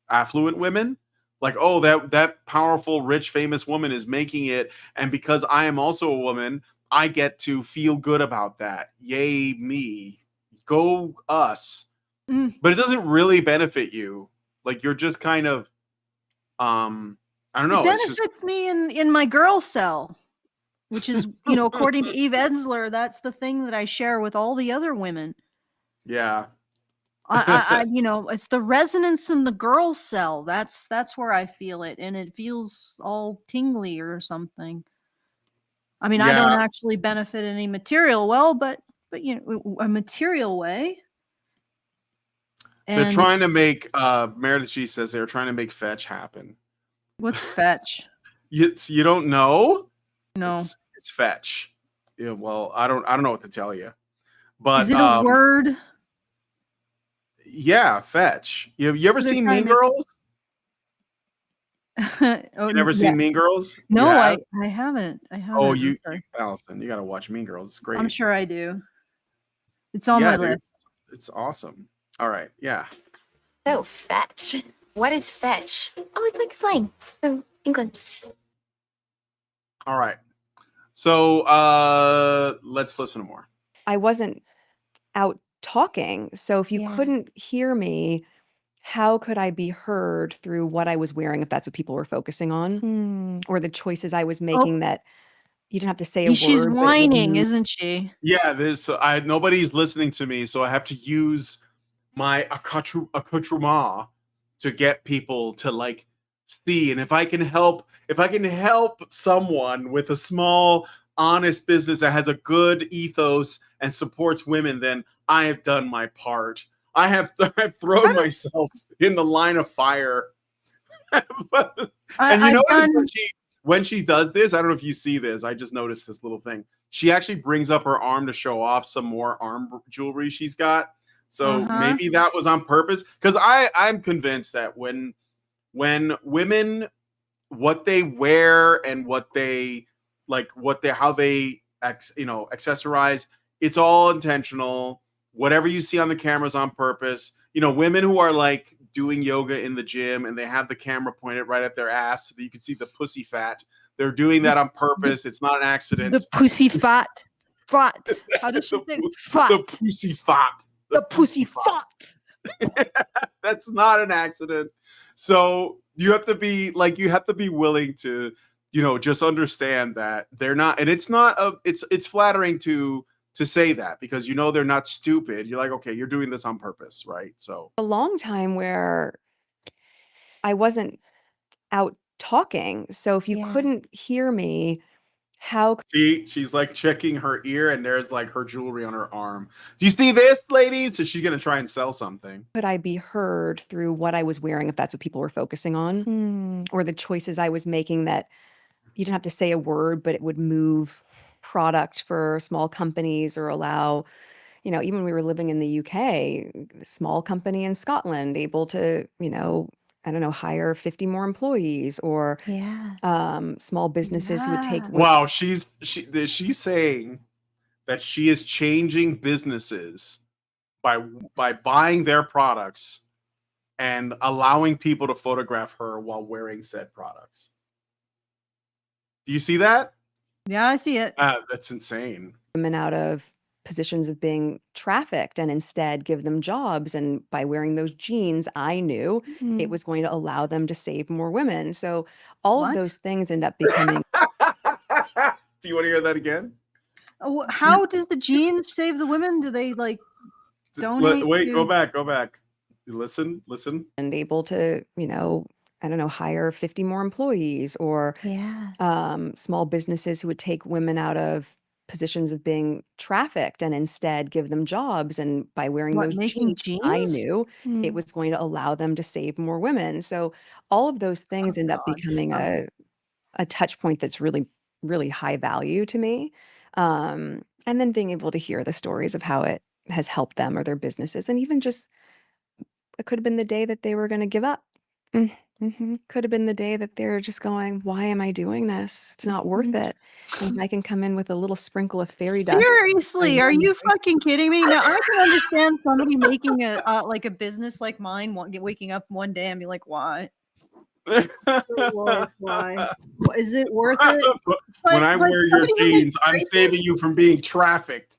affluent women. Like, oh, that powerful, rich, famous woman is making it, and because I am also a woman, I get to feel good about that. Yay, me. Go us. Mm. But it doesn't really benefit you. Like, you're just kind of I don't know. It It's just benefits me in my girl cell, which is, according to Eve Ensler, that's the thing that I share with all the other women. yeah. I it's the resonance in the girl cell. That's where I feel it, and it feels all tingly or something. I mean, I don't Yeah. actually benefit any material but a material way. They're And trying to make Meredith G says they're trying to make fetch happen. what's fetch? You don't know? No. It's fetch. Yeah, well, I don't know what to tell you. But Is it a word? Yeah, fetch. You ever So they're seen trying Mean to- Girls? Oh, You never seen Mean Girls? You No, have? I haven't. I haven't. Oh, I'm sorry. Allison, you got to watch Mean Girls. It's great. I'm sure I do. It's on Yeah, my dude, list. it's awesome. All right, yeah. So, fetch. What is fetch? Oh, it's like slang from England. All right. So let's listen to more. I wasn't out talking. So if you Yeah. couldn't hear me, how could I be heard through what I was wearing if that's what people were focusing on? Or the choices I was making that you didn't have to say a She's word. but it would whining, mean- isn't she? Yeah, nobody's listening to me, so I have to use my accoutrement to get people to like see. And if I can help someone with a small, honest business that has a good ethos and supports women, then I have done my part. I've thrown myself in the line of fire. And you know what? When she does this, I don't know if you see this. I just noticed this little thing. She actually brings up her arm to show off some more arm jewelry she's got. So maybe that was on purpose. Because I'm convinced that when women, what they wear and what they like how they accessorize. It's all intentional. Whatever you see on the cameras on purpose. Women who are like doing yoga in the gym and they have the camera pointed right at their ass so that you can see the pussy fat. They're doing that on purpose. It's not an accident. The pussy fat. How does she say fat? The pussy fat. The pussy fat. That's not an accident. So you have to be willing to, just understand that they're not, and it's not it's flattering to say that because they're not stupid. You're like, okay, you're doing this on purpose, right? So A long time where I wasn't out talking. So if you Yeah. couldn't hear me, how see, she's like checking her ear and there's like her jewelry on her arm. Do you see this, lady? So she's going to try and sell something. could I be heard through what I was wearing if that's what people were focusing on? Hmm. Or the choices I was making that you didn't have to say a word, but it would move product for small companies or allow, even when we were living in the UK, small company in Scotland able to, I don't know, hire 50 more employees or Yeah. small businesses who would take Yeah. Wow, she's saying that she is changing businesses by buying their products and allowing people to photograph her while wearing said products. Do you see that? Yeah, I see it. That's insane. women out of positions of being trafficked and instead give them jobs. And by wearing those jeans, I knew it was going to allow them to save more women. So all What? of those things end up becoming Do you want to hear that again? How does the jeans save the women? Do they like donate? Wait, go back. Listen. and able to, I don't know, hire 50 more employees or Yeah. small businesses who would take women out of positions of being trafficked and instead give them jobs. And by wearing What, those making jeans, I jeans? knew it was going to allow them to save more women. So all of those things end up God. becoming a touch point that's really, really high value to me. And then being able to hear the stories of how it has helped them or their businesses. And even just, it could have been the day that they were going to give up. Mm-hmm. Could have been the day that they're just going, why am I doing this? It's not worth it. And I can come in with a little sprinkle of fairy dust. Seriously, are one you voice. fucking kidding me? Now I can understand somebody making a like a business like mine, waking up one day and be like, why? Lord, why? Is it worth it? When I wear your somebody who makes jeans, I'm bracelets- saving you from being trafficked.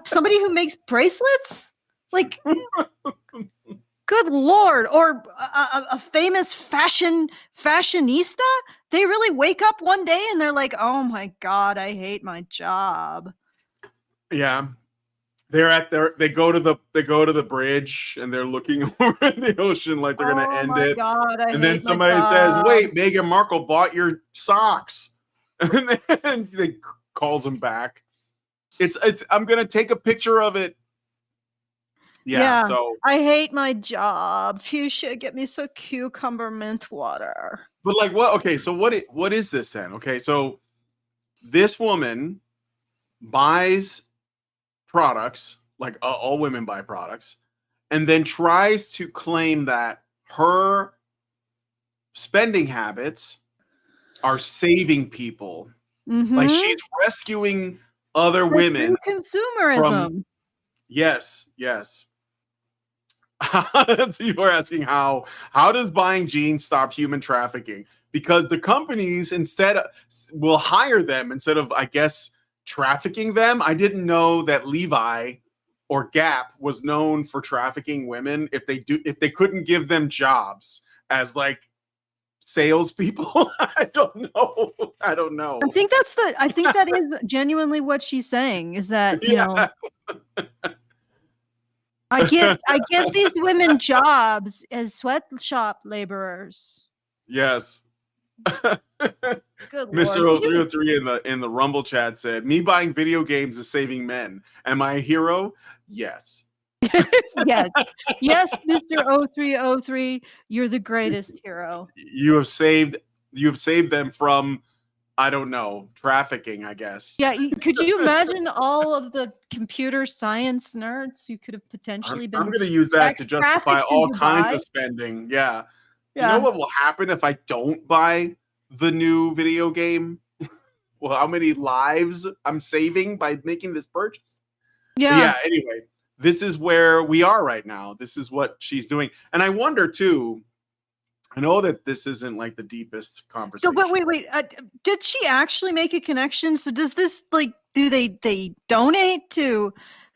somebody who makes bracelets, like, good Lord, or a famous fashionista. They really wake up one day and they're like, oh my God, I hate my job. Yeah. They go to the bridge and they're looking over the ocean like they're gonna end it. God, I And then hate my somebody says, job. wait, Megan Markle bought your socks. And then they calls them back. It's I'm gonna take a picture of it. Yeah. So I hate my job. Fuchsia, get me some cucumber mint water. but like what okay, so what is this then? Okay, so this woman buys products, like all women buy products, and then tries to claim that her spending habits are saving people. Like she's rescuing other women. Consumerism. Yes. So you are asking how does buying jeans stop human trafficking? Because the companies instead will hire them instead of, I guess, trafficking them. I didn't know that Levi or Gap was known for trafficking women if they couldn't give them jobs as like salespeople. I don't know. I think that is genuinely what she's saying, is that, you know, I give these women jobs as sweatshop laborers. Yes. Good Mr. Lord. 0303 in the Rumble chat said, "Me buying video games is saving men. Am I a hero? Yes." Yes, Mr. 0303, you're the greatest hero. You have saved them from, I don't know, trafficking, I guess. Yeah, could you imagine all of the computer science nerds who could have potentially been I'm going to use that to sex justify trafficked in all kinds Dubai? of spending. Yeah. Yeah. You know what will happen if I don't buy the new video game? well, how many lives I'm saving by making this purchase. But Yeah. yeah, anyway, this is where we are right now. This is what she's doing. And I wonder too, I know that this isn't like the deepest So, conversation. but wait. Did she actually make a connection? So does this like do they donate to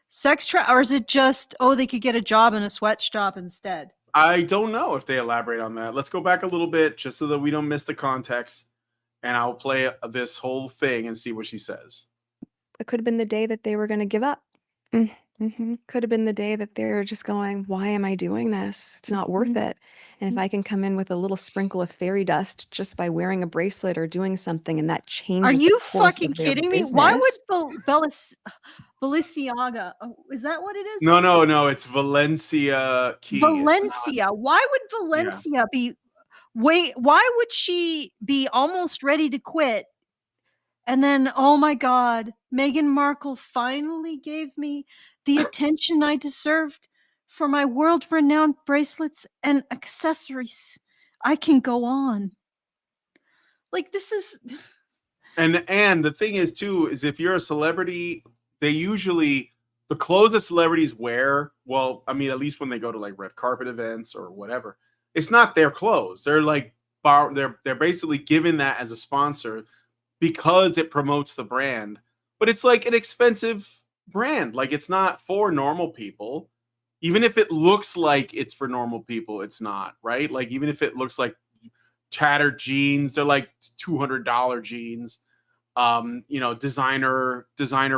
sex or is it just they could get a job in a sweatshop instead? I don't know if they elaborate on that. Let's go back a little bit just so that we don't miss the context. And I'll play this whole thing and see what she says. It could have been the day that they were going to give up. Mm-hmm. Could have been the day that they're just going, why am I doing this? It's not worth it. And if I can come in with a little sprinkle of fairy dust just by wearing a bracelet or doing something, and that changes Are the you course fucking of their kidding me? Why business. would Balenciaga? Is that what it is? No, it's Valencia Key. Valencia. Why would Valencia be? Wait, why would she be almost ready to quit? And then, oh my God, Meghan Markle finally gave me the attention I deserved for my world-renowned bracelets and accessories. I can go on. Like this is. And the thing is too is if you're a celebrity, they usually the clothes that celebrities wear, well, I mean, at least when they go to like red carpet events or whatever, it's not their clothes. They're like they're basically given that as a sponsor because it promotes the brand. But it's like an expensive brand. Like it's not for normal people. Even if it looks like it's for normal people, it's not, right? Like even if it looks like tattered jeans, they're like $200 jeans. Designer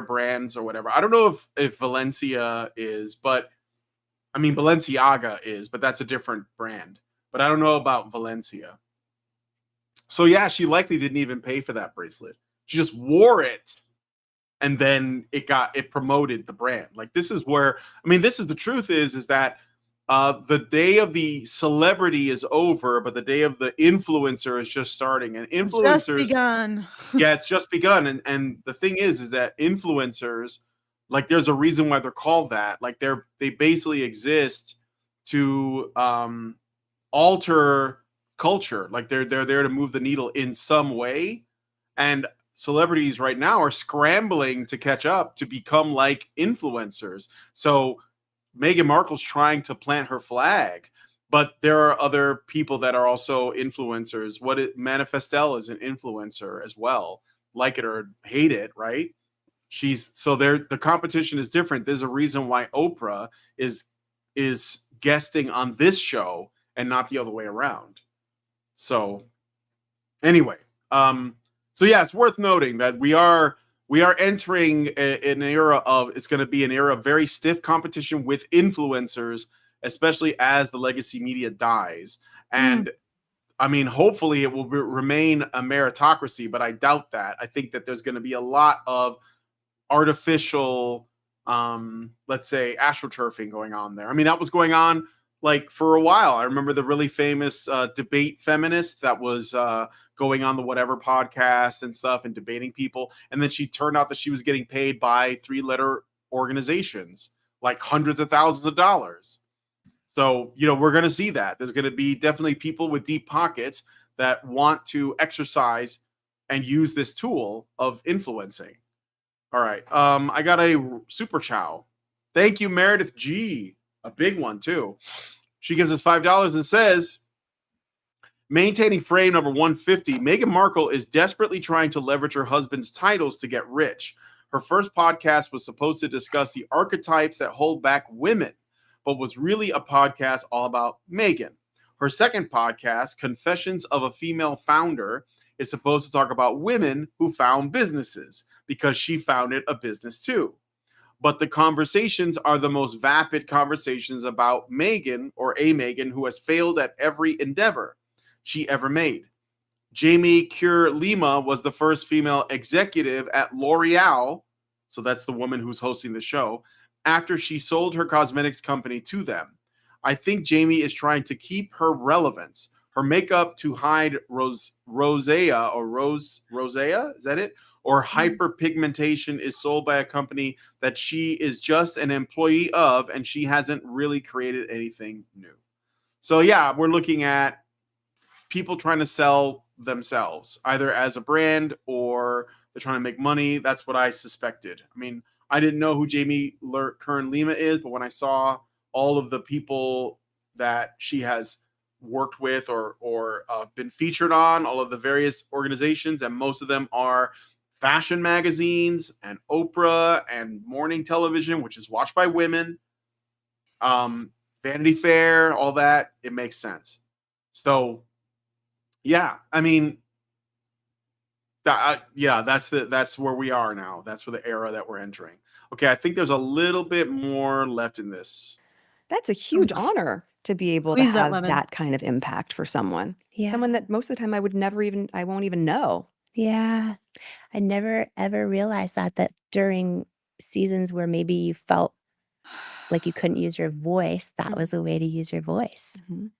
brands or whatever. I don't know if Valencia is, but I mean Balenciaga is, but that's a different brand. But I don't know about Valencia. So yeah, she likely didn't even pay for that bracelet. She just wore it, and then it promoted the brand. Like this is where this is the truth is that the day of the celebrity is over, but the day of the influencer is just starting. And influencers, Just begun. yeah, it's just begun. And the thing is that influencers, like, there's a reason why they're called that. Like, they basically exist to alter culture. Like, they're there to move the needle in some way. And celebrities right now are scrambling to catch up to become like influencers. So Meghan Markle's trying to plant her flag, but there are other people that are also influencers. Manifestel is an influencer as well, like it or hate it, right? The competition is different. There's a reason why Oprah is guesting on this show and not the other way around. So anyway, so yeah, it's worth noting that we are entering an era of, it's going to be an era of very stiff competition with influencers, especially as the legacy media dies. And I mean, hopefully it will remain a meritocracy, but I doubt that. I think that there's going to be a lot of artificial, let's say, astroturfing going on there. I mean, that was going on like for a while. I remember the really famous debate feminist that was going on the whatever podcast and stuff and debating people. And then she turned out that she was getting paid by 3-letter organizations, like hundreds of thousands of dollars. So, we're going to see that. There's going to be definitely people with deep pockets that want to exercise and use this tool of influencing. All right. I got a super chow. Thank you, Meredith G. A big one, too. She gives us $5 and says, maintaining frame number 150, Meghan Markle is desperately trying to leverage her husband's titles to get rich. Her first podcast was supposed to discuss the archetypes that hold back women, but was really a podcast all about Meghan. Her second podcast, Confessions of a Female Founder, is supposed to talk about women who found businesses because she founded a business too. But the conversations are the most vapid conversations about Meghan, or a Meghan, who has failed at every endeavor she ever made. Jamie Kern Lima was the first female executive at L'Oreal, so that's the woman who's hosting the show, after she sold her cosmetics company to them. I think Jamie is trying to keep her relevance. Her makeup to hide rosacea, is that it? Or hyperpigmentation is sold by a company that she is just an employee of, and she hasn't really created anything new. So yeah, we're looking at people trying to sell themselves, either as a brand or They're trying to make money. That's what I suspected. I mean, I didn't know who Jamie Kern Lima is, but when I saw all of the people that she has worked with or been featured on, all of the various organizations, and most of them are fashion magazines and Oprah and morning television, which is watched by women, Vanity Fair, all that, it makes sense. So, yeah, I mean, that's where we are now. That's where the era that we're entering. Okay, I think there's a little bit more left in this. That's a huge honor to be able to Squeeze that have lemon. that kind of impact for someone. Yeah. Someone that most of the time I won't even know. Yeah. I never ever realized that during seasons where maybe you felt like you couldn't use your voice, that was a way to use your voice. Mhm.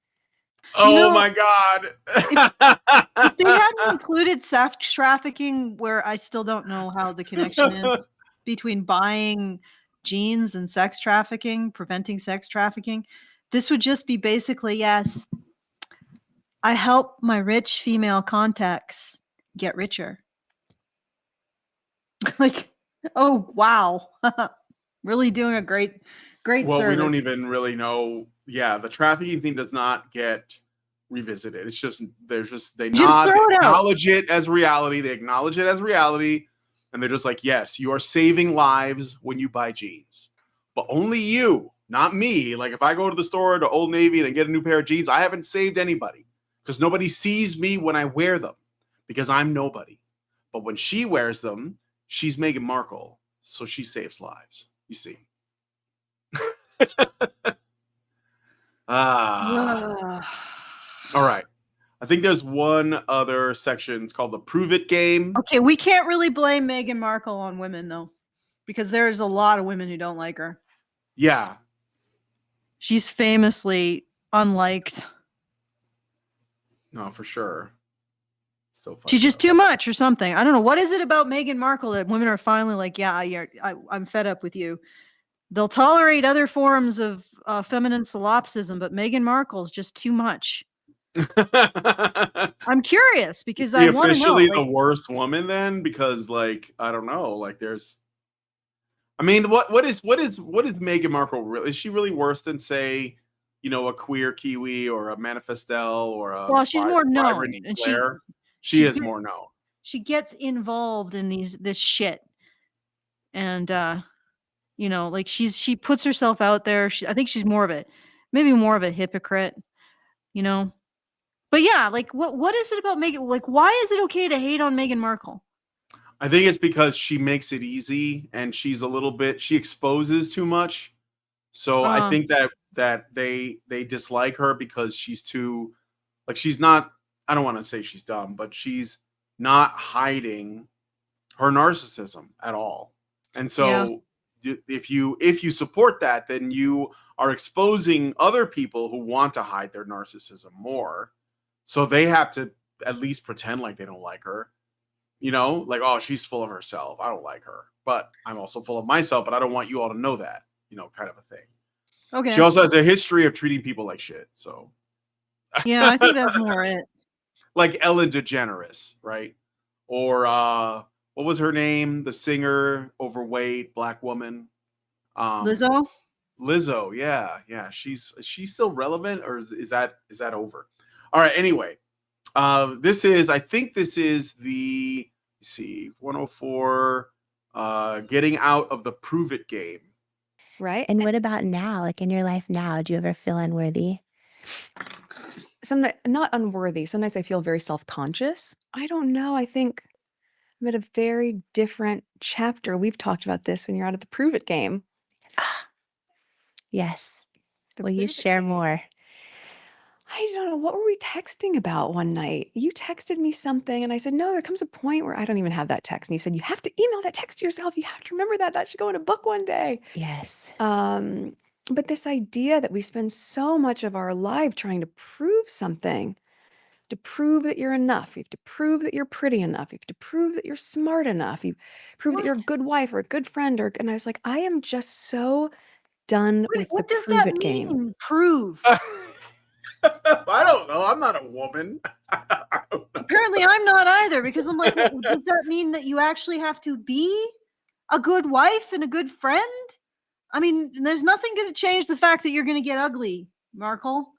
Oh my God. If they hadn't included sex trafficking, where I still don't know how the connection is between buying jeans and sex trafficking, preventing sex trafficking, this would just be basically, yes, I help my rich female contacts get richer. Like, oh, wow. Really doing a great Well, service. we don't even really know. Yeah, the trafficking thing does not get revisited. It's just they Just nod, throw they it out. acknowledge it as reality. They acknowledge it as reality, and they're just like, yes, you are saving lives when you buy jeans, but only you, not me. Like if I go to the store to Old Navy and get a new pair of jeans, I haven't saved anybody because nobody sees me when I wear them because I'm nobody. But when she wears them, she's Megan Markle, so she saves lives. You see. All right. I think there's one other section. It's called the Prove It game. Okay, we can't really blame Meghan Markle on women though, because there's a lot of women who don't like her. Yeah. She's famously unliked. No, for sure. Still fun. She's just too much or something. I don't know. What is it about Meghan Markle that women are finally like, yeah, I'm fed up with you. They'll tolerate other forms of feminine solipsism, but Meghan Markle's just too much. I'm curious because I want to know. Officially the worst woman then, because like I don't know, like there's. I mean, what is Meghan Markle really? Is she really worse than say, a queer Kiwi or a Manifestel or a? Well, she's more known, and Claire. She is more known. She gets involved in this shit, and like she puts herself out there. I think she's maybe more of a hypocrite, But yeah, like what is it about Meghan? Like, why is it okay to hate on Meghan Markle? I think it's because she makes it easy and she exposes too much. So I think that they dislike her because she's too, like, she's not, I don't want to say she's dumb, but she's not hiding her narcissism at all. And so if you support that, then you are exposing other people who want to hide their narcissism more. So they have to at least pretend like they don't like her. Like, oh, she's full of herself. I don't like her. But I'm also full of myself, but I don't want you all to know that, kind of a thing. Okay. She also has a history of treating people like shit. So yeah, I think that's more it. Like Ellen DeGeneres, right? Or what was her name? The singer, overweight, black woman. Lizzo? Lizzo, yeah. She's still relevant, or is that over? All right, anyway. I think this is the 104 getting out of the Prove It game. Right. And what about now? Like in your life now, do you ever feel unworthy? Sometimes not unworthy. Sometimes I feel very self-conscious. I don't know. I think I'm at a very different chapter. We've talked about this when you're out of the Prove It game. Yes. The Will you Prove It share game. more? I don't know. What were we texting about one night? You texted me something and I said, no, there comes a point where I don't even have that text. And you said, you have to email that text to yourself. You have to remember that. That should go in a book one day. Yes. But this idea that we spend so much of our life trying to prove something, to prove that you're enough. You have to prove that you're pretty enough. You have to prove that you're smart enough. You prove that you're a good wife or a good friend. And I was like, I am just so done with the What does Prove that It game. mean? Prove. I don't know. I'm not a woman. I don't know. Apparently, I'm not either because I'm like, well, does that mean that you actually have to be a good wife and a good friend? I mean, there's nothing going to change the fact that you're going to get ugly, Markle.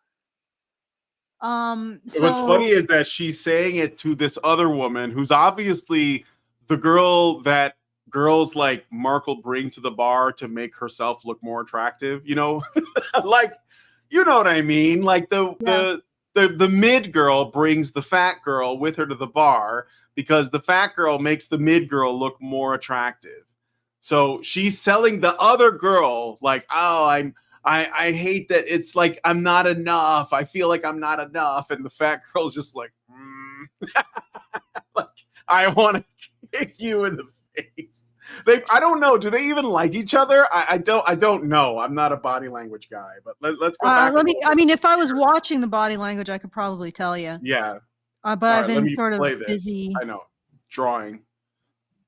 What's funny is that she's saying it to this other woman who's obviously the girl that girls like Markle bring to the bar to make herself look more attractive, you know? Like, you know what I mean? Like the mid girl brings the fat girl with her to the bar because the fat girl makes the mid girl look more attractive. So she's selling the other girl like, oh, I hate that it's like I'm not enough. I feel like I'm not enough. And the fat girl's just like, like I want to kick you in the face. I don't know. Do they even like each other? I don't know. I'm not a body language guy, but let's go back. I mean, if I was watching the body language, I could probably tell you. Yeah. But I've been sort of busy. I know. Drawing.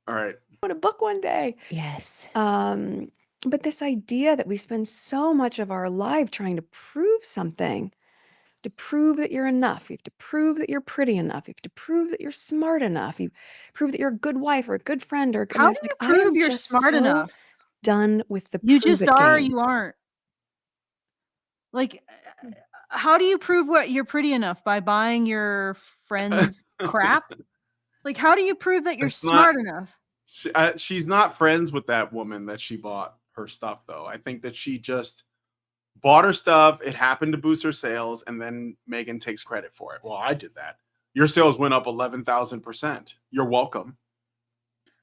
All right. I want a book one day. Yes. But this idea that we spend so much of our life trying to prove something, to prove that you're enough. You have to prove that you're pretty enough. You have to prove that you're smart enough. You prove that you're a good wife or a good friend or a good. How do you prove you're smart enough? Done with the you just are. Or game. you aren't. Like, how do you prove what you're pretty enough? By buying your friends crap? Like, how do you prove that you're smart enough? She's not friends with that woman that she bought her stuff, though. I think that she just bought her stuff. It happened to boost her sales, and then Meghan takes credit for it. Well, I did that. Your sales went up 11,000%. You're welcome.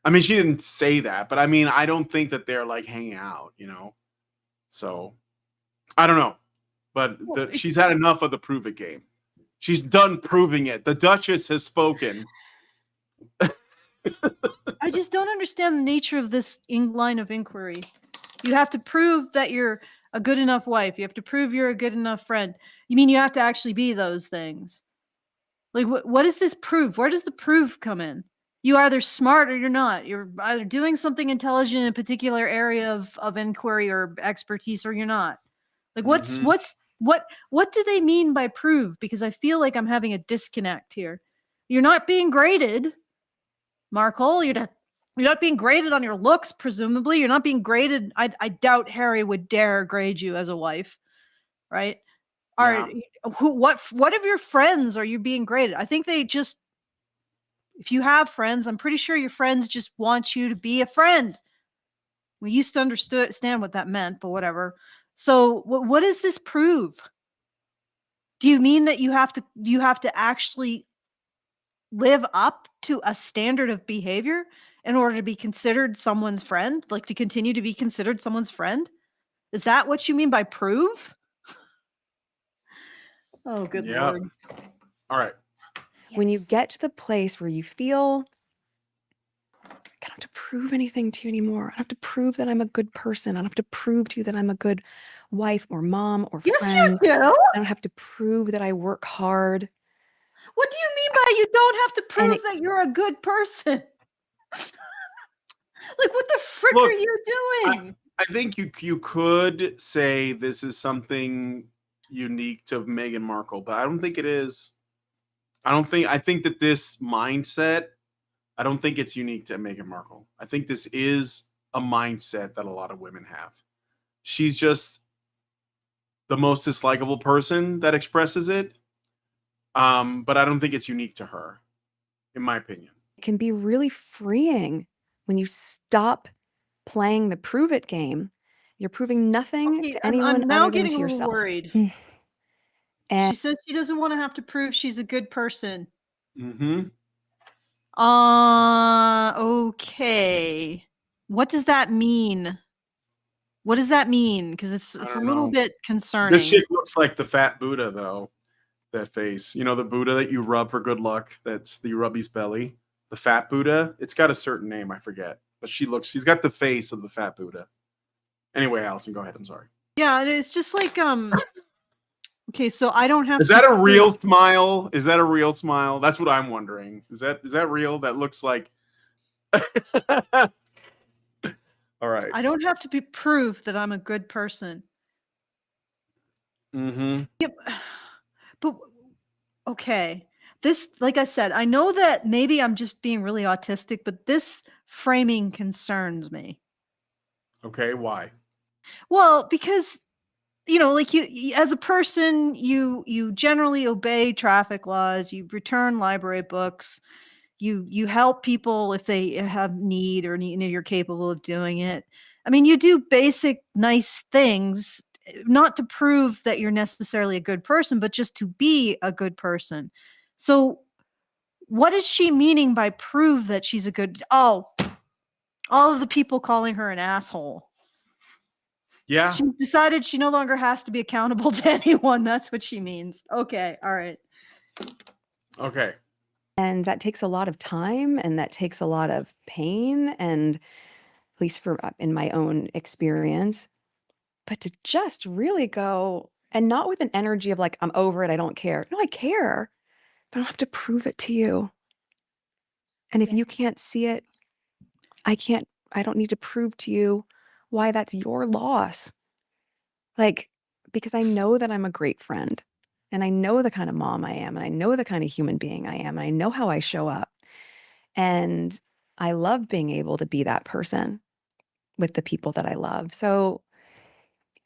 I mean, she didn't say that, but I mean, I don't think that they're like hanging out, you know? So I don't know, but she's had enough of the prove it game. She's done proving it. The Duchess has spoken. I just don't understand the nature of this line of inquiry. You have to prove that you're a good enough wife. You have to prove you're a good enough friend. You mean you have to actually be those things? Like, what does this prove? Where does the proof come in? You are either smart or you're not. You're either doing something intelligent in a particular area of inquiry or expertise, or you're not. Like, what do they mean by prove? Because I feel like I'm having a disconnect here. You're not being graded, Markle. You're not being graded on your looks, presumably. You're not being graded. I doubt Harry would dare grade you as a wife, right? Yeah. What of your friends are you being graded? I think they just, if you have friends, I'm pretty sure your friends just want you to be a friend. We used to understand what that meant, but whatever. So what does this prove? Do you mean that you have to actually live up to a standard of behavior in order to be considered someone's friend? Like, to continue to be considered someone's friend? Is that what you mean by prove? Oh, good Lord. All right. When you get to the place where you feel I don't have to prove anything to you anymore. I don't have to prove that I'm a good person. I don't have to prove to you that I'm a good wife or mom or friend. Yes, you do. I don't have to prove that I work hard. What do you mean by you don't have to prove that you're a good person? Like, what the frick are you doing? I think you could say this is something unique to Meghan Markle, but I don't think it is. I think that this mindset, I don't think it's unique to Meghan Markle. I think this is a mindset that a lot of women have. She's just the most dislikable person that expresses it. But I don't think it's unique to her, in my opinion. It can be really freeing when you stop playing the prove it game. You're proving nothing to anyone I'm now other than getting to a little yourself. worried. And she says she doesn't want to have to prove she's a good person. Mm-hmm. Okay. What does that mean? What does that mean? Because it's a little bit concerning. This shit looks like the fat Buddha, though. That face. You know, the Buddha that you rub for good luck? You rub his belly. The fat Buddha. It's got a certain name, I forget. But she's got the face of the fat Buddha. Anyway, Allison, go ahead. I'm sorry. Yeah, it's just like, okay, so I don't have Is that a real smile? Is that a real smile? That's what I'm wondering. Is that real? That looks like all right. I don't have to be proof that I'm a good person. Mm-hmm. Yep. Okay. This, like I said, I know that maybe I'm just being really autistic, but this framing concerns me. Okay, why? Well, because like as a person, you generally obey traffic laws, you return library books, you help people if they have need or need, you're capable of doing it. I mean, you do basic nice things, not to prove that you're necessarily a good person, but just to be a good person. So what is she meaning by prove that she's a good? Oh, all of the people calling her an asshole. Yeah. She's decided she no longer has to be accountable to anyone. That's what she means. Okay. All right. Okay. And that takes a lot of time and that takes a lot of pain, and at least for in my own experience. But to just really go, and not with an energy of like, I'm over it, I don't care. No, I care, but I don't have to prove it to you. And if you can't see it, I don't need to prove to you why that's your loss. Like, because I know that I'm a great friend, and I know the kind of mom I am, and I know the kind of human being I am, and I know how I show up. And I love being able to be that person with the people that I love. So,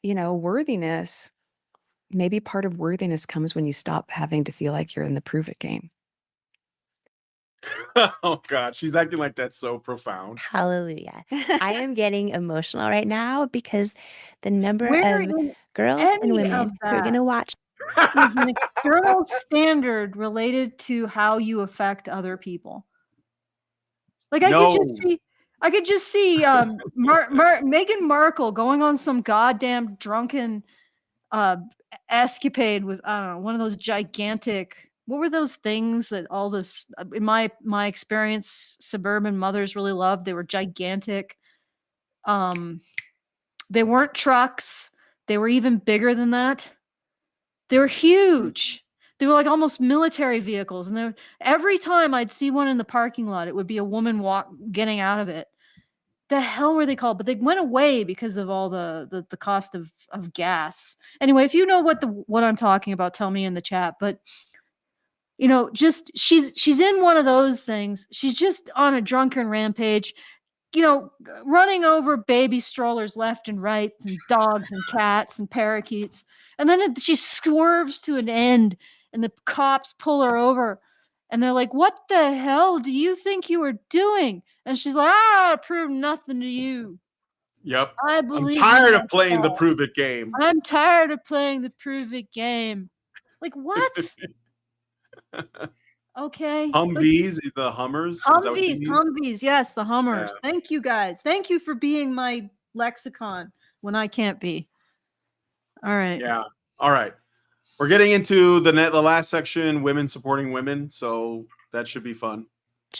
worthiness, maybe part of worthiness comes when you stop having to feel like you're in the prove it game. Oh God, she's acting like that's so profound. Hallelujah. I am getting emotional right now because the number Where of in girls and any of women who are going that to watch is an external standard related to how you affect other people? Like I could just No. see Megan Markle going on some goddamn drunken escapade with, I don't know, one of those gigantic, what were those things that all this, in my experience, suburban mothers really loved? They were gigantic. They weren't trucks. They were even bigger than that. They were huge. They were like almost military vehicles. And every time I'd see one in the parking lot, it would be a woman getting out of it. The hell were they called? But they went away because of all the cost of gas. Anyway, if you know what I'm talking about, tell me in the chat. But just she's in one of those things. She's just on a drunken rampage, running over baby strollers left and right, and dogs and cats and parakeets. And then she swerves to an end, and the cops pull her over. And they're like, "What the hell do you think you were doing?" And she's like, "I prove nothing to you. Yep. I I'm believe tired in of playing the myself. prove it game. I'm tired of playing the prove it game." Like, what? Okay. Like, Humvees, the Hummers. Is that what you mean? Humvees. Yes, the Yeah. Hummers. Thank you guys. Thank you for being my lexicon when I can't be. All right. Yeah. All right. We're getting into the last section, women supporting women. So that should be fun.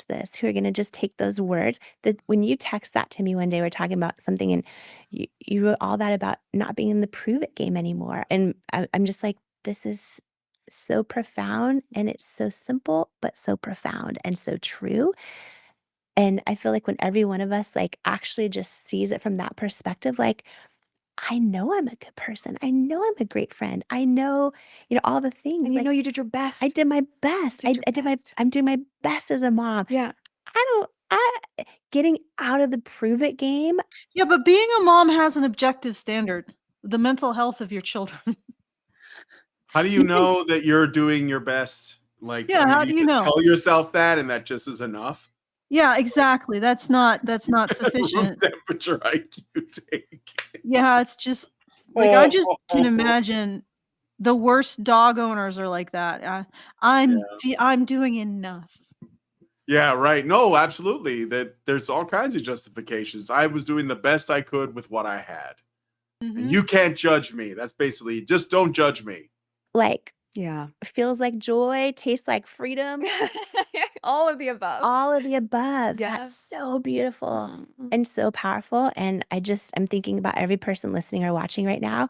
this who are going to just take those words that when you text that to me one day, we're talking about something and you wrote all that about not being in the prove it game anymore. And I'm just like, this is so profound, and it's so simple, but so profound and so true. And I feel like when every one of us like actually just sees it from that perspective, like, I know I'm a good person. I know I'm a great friend. I know, all the things. And like, you did your best. I did my best. I'm doing my best as a mom. Yeah. Getting out of the prove it game. Yeah, but being a mom has an objective standard: the mental health of your children. How do you know that you're doing your best? Like, Yeah, how do you know? Tell yourself that, and that just is enough. Yeah, exactly. That's not sufficient. Room temperature IQ take. Yeah, it's just like I just can imagine the worst dog owners are like that. I'm doing enough. Yeah, right. No, absolutely. That there's all kinds of justifications. I was doing the best I could with what I had. And you can't judge me. That's basically just don't judge me. Like, yeah, feels like joy, tastes like freedom. all of the above. All of the above. Yeah. That's so beautiful and so powerful. And I'm thinking about every person listening or watching right now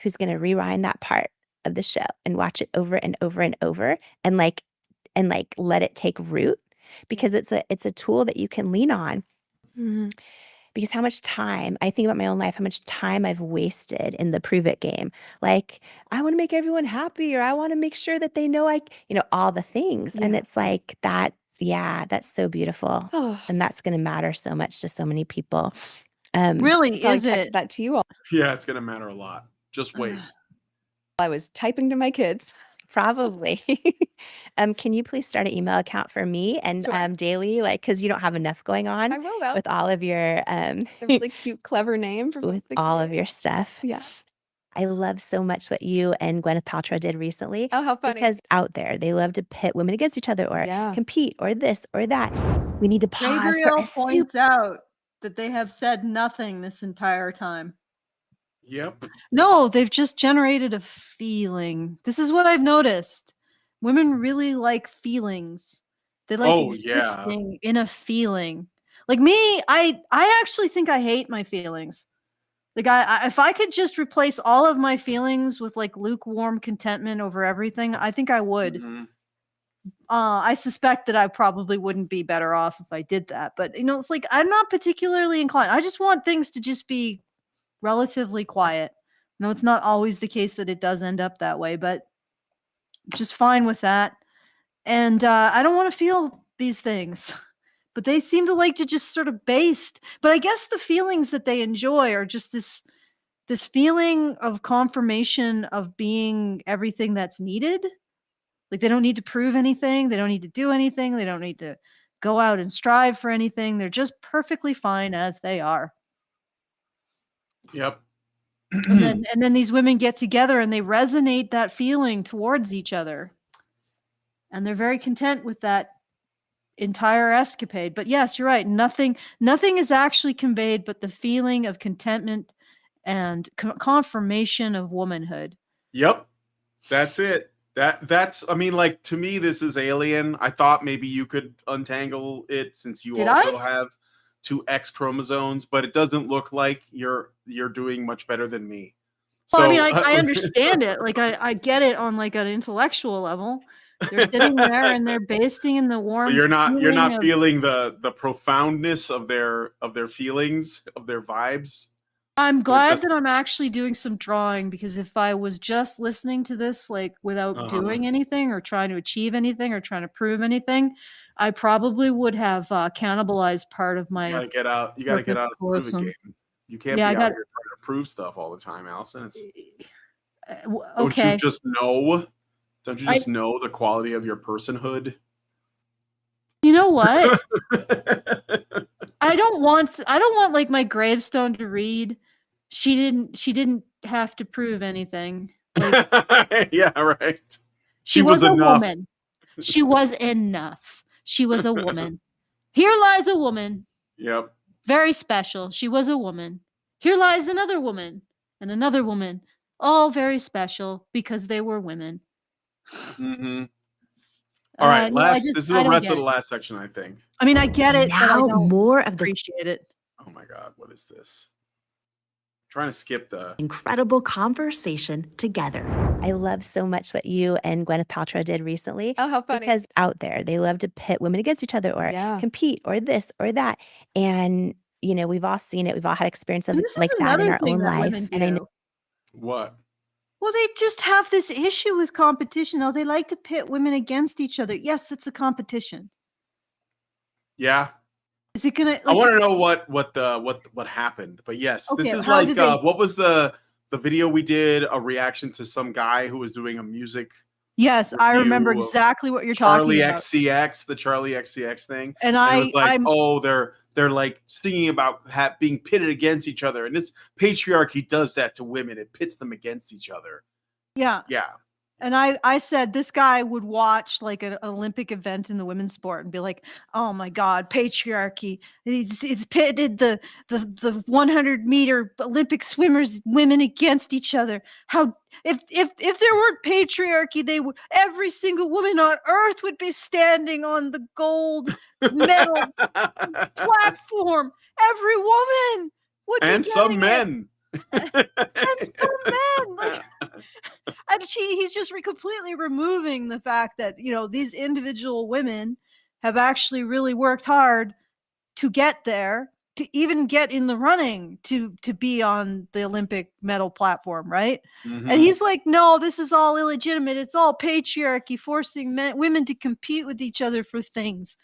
who's going to rewind that part of the show and watch it over and over and over and let it take root, because it's a tool that you can lean on. because how much time I think about my own life, how much time I've wasted in the prove it game. Like, I want to make everyone happy, or I want to make sure that they know all the things. And Yeah. it's like that. Yeah, that's so beautiful. Oh, And that's going to matter so much to so many people. Really, probably is text it? that to you all. Yeah, it's gonna matter a lot. Just wait. I was typing to my kids. Probably. Can you please start an email account for me and Sure. daily, because you don't have enough going on I will though. with all of your A really cute, clever name for with the all of kids. your stuff. Yeah. I love so much what you and Gwyneth Paltrow did recently, Oh, how funny. because out there they love to pit women against each other or Yeah. compete or this or that. We need to pause for Gabriel a super. points out that they have said nothing this entire time. Yep. No, they've just generated a feeling. This is what I've noticed. Women really like feelings. They like Oh, yeah. existing in a feeling. Like me, I actually think I hate my feelings. Like I if I could just replace all of my feelings with like lukewarm contentment over everything, I think I would. Mhm. I suspect that I probably wouldn't be better off if I did that. But it's like I'm not particularly inclined. I just want things to just be relatively quiet. No, it's not always the case that it does end up that way, but just fine with that. And I don't want to feel these things, but they seem to like to just sort of baste. But I guess the feelings that they enjoy are just this feeling of confirmation of being everything that's needed. Like they don't need to prove anything. They don't need to do anything. They don't need to go out and strive for anything. They're just perfectly fine as they are. Yep. And then these women get together and they resonate that feeling towards each other. And they're very content with that entire escapade. But yes, you're right. Nothing is actually conveyed but the feeling of contentment and confirmation of womanhood. Yep. That's it. That's I mean, like, to me, this is alien. I thought maybe you could untangle it since you Did also have 2 X chromosomes, but it doesn't look like you're doing much better than me. Well, I mean, So I understand it. Like I get it on like an intellectual level. They're sitting there and they're basting in the warm. but you're not of, feeling the profoundness of their feelings, of their vibes. I'm They're glad just that I'm actually doing some drawing, because if I was just listening to this like without doing anything or trying to achieve anything or trying to prove anything, I probably would have cannibalized part of you my gotta get out. You gotta get out of the prove it perfectionism. game. You can't Yeah, be I out got here trying to prove stuff all the time, Allison. It's, don't okay. you just know? Don't you I- just know the quality of your personhood? You know what? I don't want like my gravestone to read, she didn't have to prove anything. Like Yeah, right. she was a enough. woman. She was enough. She was a woman. Here lies a woman. Yep. Very special. She was a woman. Here lies another woman and another woman. All very special because they were women. Mm-hmm. All right, this is the rest of the last section, I think. I mean, I get it, but I Now don't more of this appreciate it. Oh my God, what is this? I'm trying to skip the. incredible conversation together. I love so much what you and Gwyneth Paltrow did recently, Oh, how funny. because out there they love to pit women against each other or Yeah. compete or this or that. And we've all seen it. We've all had experience of And this like is that in another our thing own that life. women And I know do. What? Well, they just have this issue with competition. Oh, they like to pit women against each other. Yes, that's a competition. Yeah. Is it gonna? I want to know what happened. But yes, Okay, this is how like did they- what was the video we did, a reaction to some guy who was doing a music Yes, I remember review of exactly what you're Charlie talking about. XCX, the Charlie XCX thing. And it was like, I'm oh, they're like singing about being pitted against each other, and this patriarchy does that to women. It pits them against each other. yeah. Yeah. And I said this guy would watch like an Olympic event in the women's sport and be like, "Oh my God, patriarchy! It's pitted the 100-meter Olympic swimmers women against each other. How if there weren't patriarchy, every single woman on earth would be standing on the gold medal platform. Every woman would be And some getting it. men. And some men, like, and he's just completely removing the fact that these individual women have actually really worked hard to get there, to even get in the running to be on the Olympic medal platform, right? Mhm. And he's like, no, this is all illegitimate. It's all patriarchy forcing women to compete with each other for things.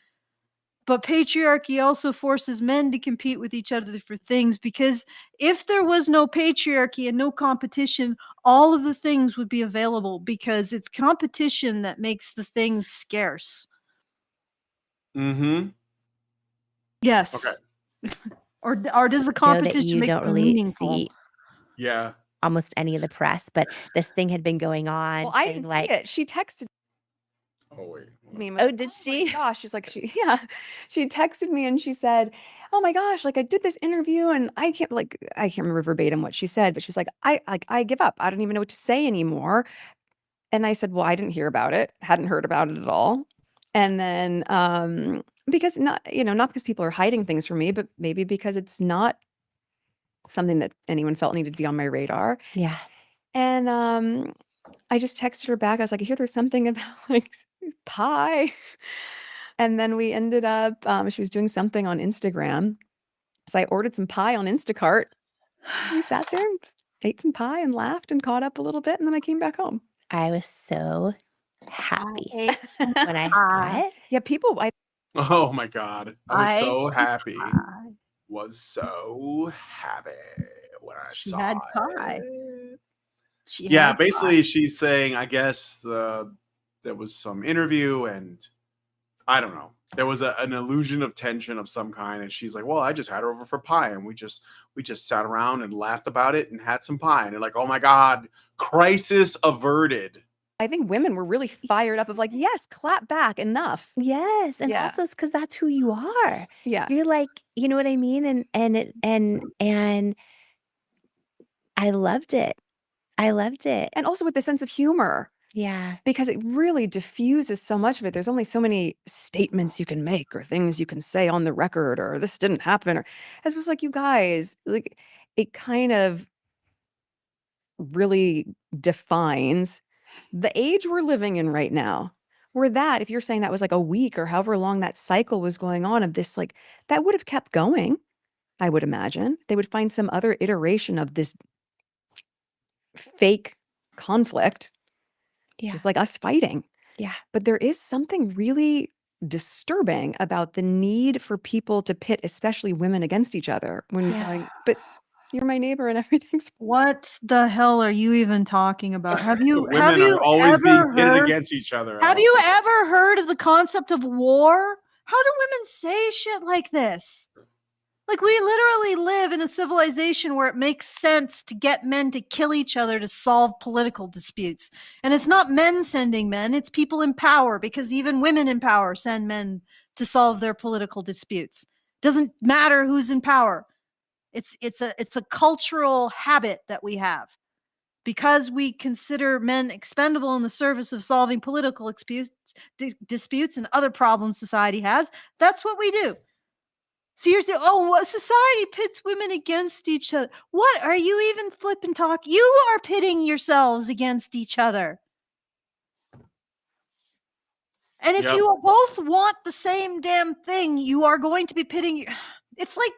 But patriarchy also forces men to compete with each other for things, because if there was no patriarchy and no competition, all of the things would be available, because it's competition that makes the things scarce. Mm-hmm. Yes. Okay. Or does the Know that competition you make don't them really meaningful? see Yeah. almost any of the press, but this thing had been going on. Well, I saying didn't like, see it. She texted Oh wait. me. and oh, was did like, my she? gosh, she's like, yeah. She texted me and she said, "Oh my gosh, like I did this interview and I can't remember verbatim what she said, but she's like, I give up. I don't even know what to say anymore." And I said, "Well, I didn't hear about it. Hadn't heard about it at all." And then because not because people are hiding things from me, but maybe because it's not something that anyone felt needed to be on my radar. Yeah. And I just texted her back. I was like, "I hear there's something about like pie." And then we ended up, she was doing something on Instagram. So I ordered some pie on Instacart. We sat there and just ate some pie and laughed and caught up a little bit. And then I came back home. I was so happy ate some when I saw it. Yeah, people, Oh my God. I was I so ate some happy. pie. Was so happy when I She saw had pie. it. She Yeah, had basically she's saying, I guess there was some interview and I don't know. There was an illusion of tension of some kind, and she's like, "Well, I just had her over for pie, and we just sat around and laughed about it and had some pie." And they're like, "Oh my God, crisis averted." I think women were really fired up of like, yes, clap back, enough. Yes, and Yeah. also because that's who you are. Yeah. You're like, you know what I mean? And I loved it. I loved it. And also with the sense of humor, Yeah. because it really diffuses so much of it. There's only so many statements you can make or things you can say on the record, or this didn't happen, or as was like, you guys, like it kind of really defines the age we're living in right now. Where that, if you're saying that was like a week or however long that cycle was going on of this, like that would have kept going, I would imagine. They would find some other iteration of this fake conflict, Yeah. just like us fighting. Yeah. But there is something really disturbing about the need for people to pit, especially women, against each other when Yeah. going, but you're my neighbor and everything's What the hell are you even talking about? Have you Women are always being ever pitted heard? against each other. Have you ever heard of the concept of war? How do women say shit like this? Like, we literally live in a civilization where it makes sense to get men to kill each other to solve political disputes. And it's not men sending men, it's people in power, because even women in power send men to solve their political disputes. Doesn't matter who's in power. It's a cultural habit that we have. Because we consider men expendable in the service of solving political disputes and other problems society has, that's what we do. So you're saying, oh, what society pits women against each other. What are you even flipping talk? You are pitting yourselves against each other. And if Yep. you both want the same damn thing, you are going to be pitting. It's like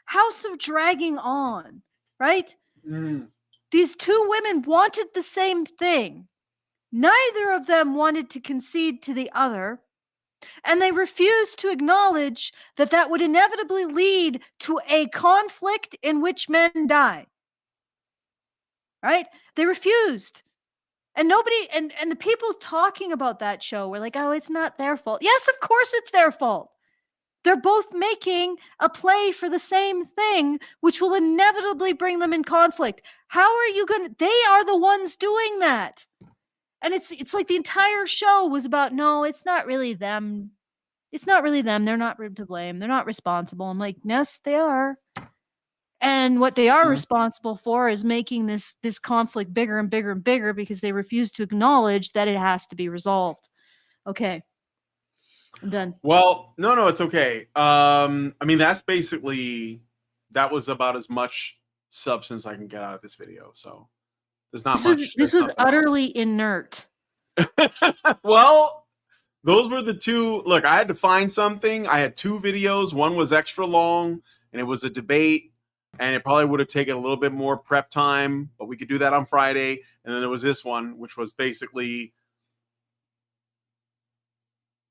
House of Dragging On, right? Mm. These two women wanted the same thing. Neither of them wanted to concede to the other. And they refused to acknowledge that that would inevitably lead to a conflict in which men die. Right? They refused. And nobody, and the people talking about that show were like, oh, it's not their fault. Yes, of course it's their fault. They're both making a play for the same thing, which will inevitably bring them in conflict. How are you going to, they are the ones doing that. And it's like the entire show was about, no, it's not really them. It's not really them. They're not to blame. They're not responsible. I'm like, yes, they are. And what they are responsible for is making this conflict bigger and bigger and bigger because they refuse to acknowledge that it has to be resolved. Okay. I'm done. Well, no, it's okay. I mean, that was about as much substance I can get out of this video. So there's not much. This was nothing utterly inert. Well, those were the two. Look, I had to find something. I had two videos. One was extra long, and it was a debate, and it probably would have taken a little bit more prep time, but we could do that on Friday. And then there was this one, which was basically,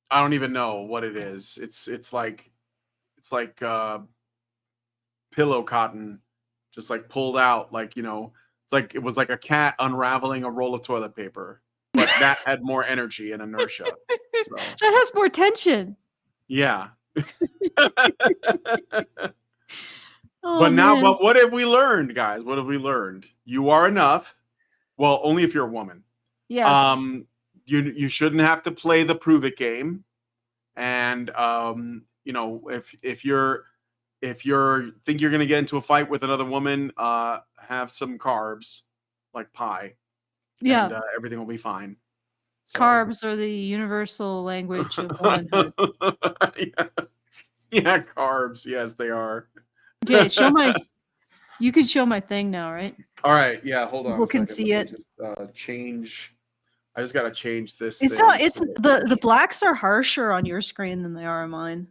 I don't even know what it is. It's like pillow cotton, just like pulled out, like, you know, it's like it was like a cat unraveling a roll of toilet paper, but that had more energy and inertia. So That has more tension. yeah. Oh, But now, man. but what have we learned, guys? What have we learned? You are enough. Well, only if you're a woman. Yes. You shouldn't have to play the prove it game. And you know, if you're think you're gonna get into a fight with another woman, have some carbs like pie. Yeah. And everything will be fine. So. Carbs are the universal language of womanhood. Yeah, carbs. Yes, they are. Okay, you can show my thing now, right? All right. Yeah, hold on. People a can second. see Let me it. Just change. I just gotta change this. It's thing not. It's so- the blacks are harsher on your screen than they are on mine.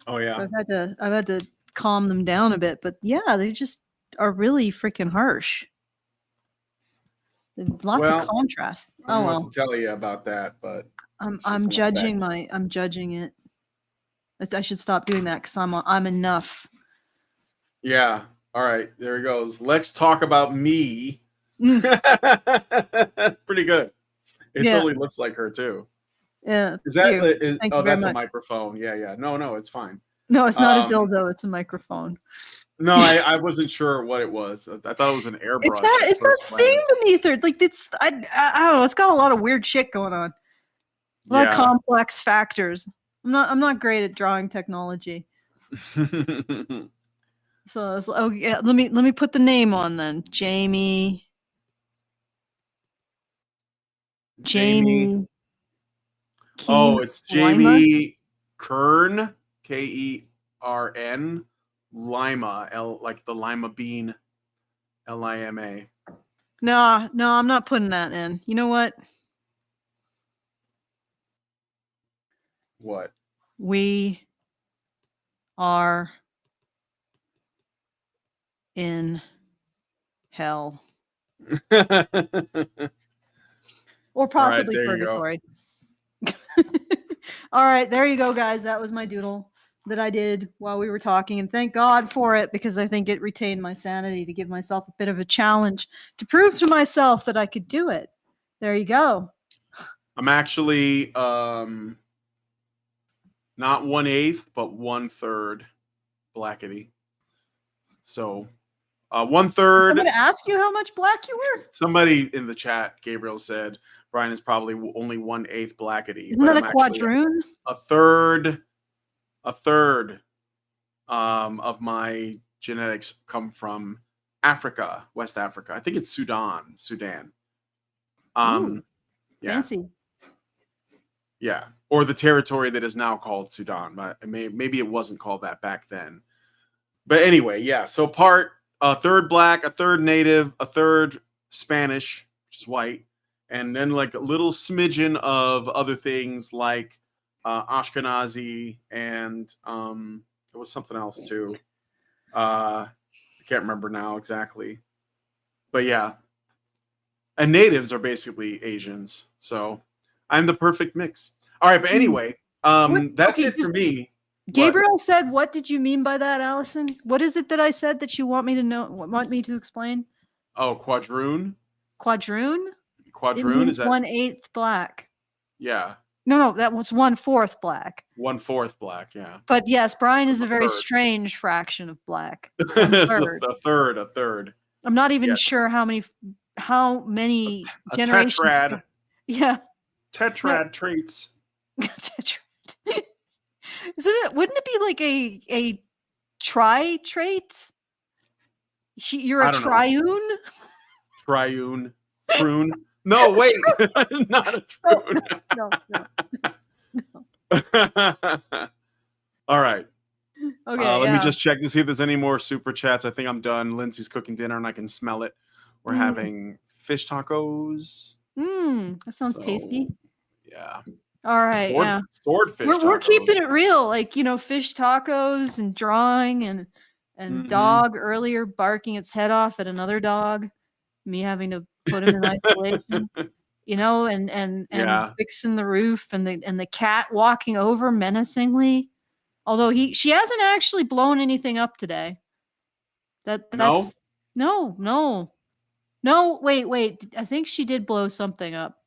Oh yeah. So I've had to calm them down a bit, but yeah, they just are really freaking harsh. Lots of contrast. I don't Oh know well. what to tell you about that, but I'm judging I'm judging it. I should stop doing that because I'm enough. yeah. All right, there he goes. Let's talk about me. Mm. Pretty good. It Yeah. totally looks like her too. Yeah. Is that? Thank Oh, you very that's a much. microphone. Yeah. No, it's fine. No, it's not a dildo. It's a microphone. No, I wasn't sure what it was. I thought it was an airbrush. It's that thing beneath her. Like I don't know. It's got a lot of weird shit going on. A lot of complex factors. I'm not great at drawing technology. So oh yeah, let me put the name on then. Jamie Kern. Oh, it's Jamie Kern, Kern Lima, like the lima bean, Lima. No, I'm not putting that in. You know what? What? We are in hell. Or possibly purgatory. All right, there you go, guys. That was my doodle that I did while we were talking, and thank God for it, because I think it retained my sanity to give myself a bit of a challenge to prove to myself that I could do it. There you go. I'm actually not 1/8, but 1/3 blackety. So 1/3. I'm going to ask you how much black you were. Somebody in the chat, Gabriel, said Brian is probably only 1/8 blackety. Isn't that a quadroon? A third of my genetics come from Africa, West Africa. I think it's Sudan. Ooh, yeah. Fancy. Yeah, or the territory that is now called Sudan. But maybe it wasn't called that back then. But anyway, yeah. So a third black, a third native, a third Spanish, which is white, and then like a little smidgen of other things like Ashkenazi, and there was something else too. I can't remember now exactly, but yeah. And natives are basically Asians, so I'm the perfect mix. All right, but anyway, that's it for me. Gabriel said, "What did you mean by that, Allison? What is it that I said that you want me to know? Want me to explain?" Oh, quadroon. Quadroon. Quadroon is that 1/8 black. Yeah. No, that was 1/4 black. 1/4 black, yeah. But yes, Brian is a very strange fraction of black. A third. I'm not even sure how many a generations. Tetrad. Yeah. Tetrad traits. Tetrad. Wouldn't it be like a tri trait? You're a triune? Triune. Prune. No, wait. Not a prune. No. All right. Okay. Let me just check to see if there's any more super chats. I think I'm done. Lindsay's cooking dinner and I can smell it. We're having fish tacos. That sounds tasty. Yeah. All right, yeah. Swordfish We're tacos. keeping it real, like, you know, fish tacos and drawing and Mhm. dog earlier barking its head off at another dog, me having to put him in isolation, you know, and Yeah. fixing the roof and the cat walking over menacingly. Although she hasn't actually blown anything up today. No? That's no. Wait. I think she did blow something up,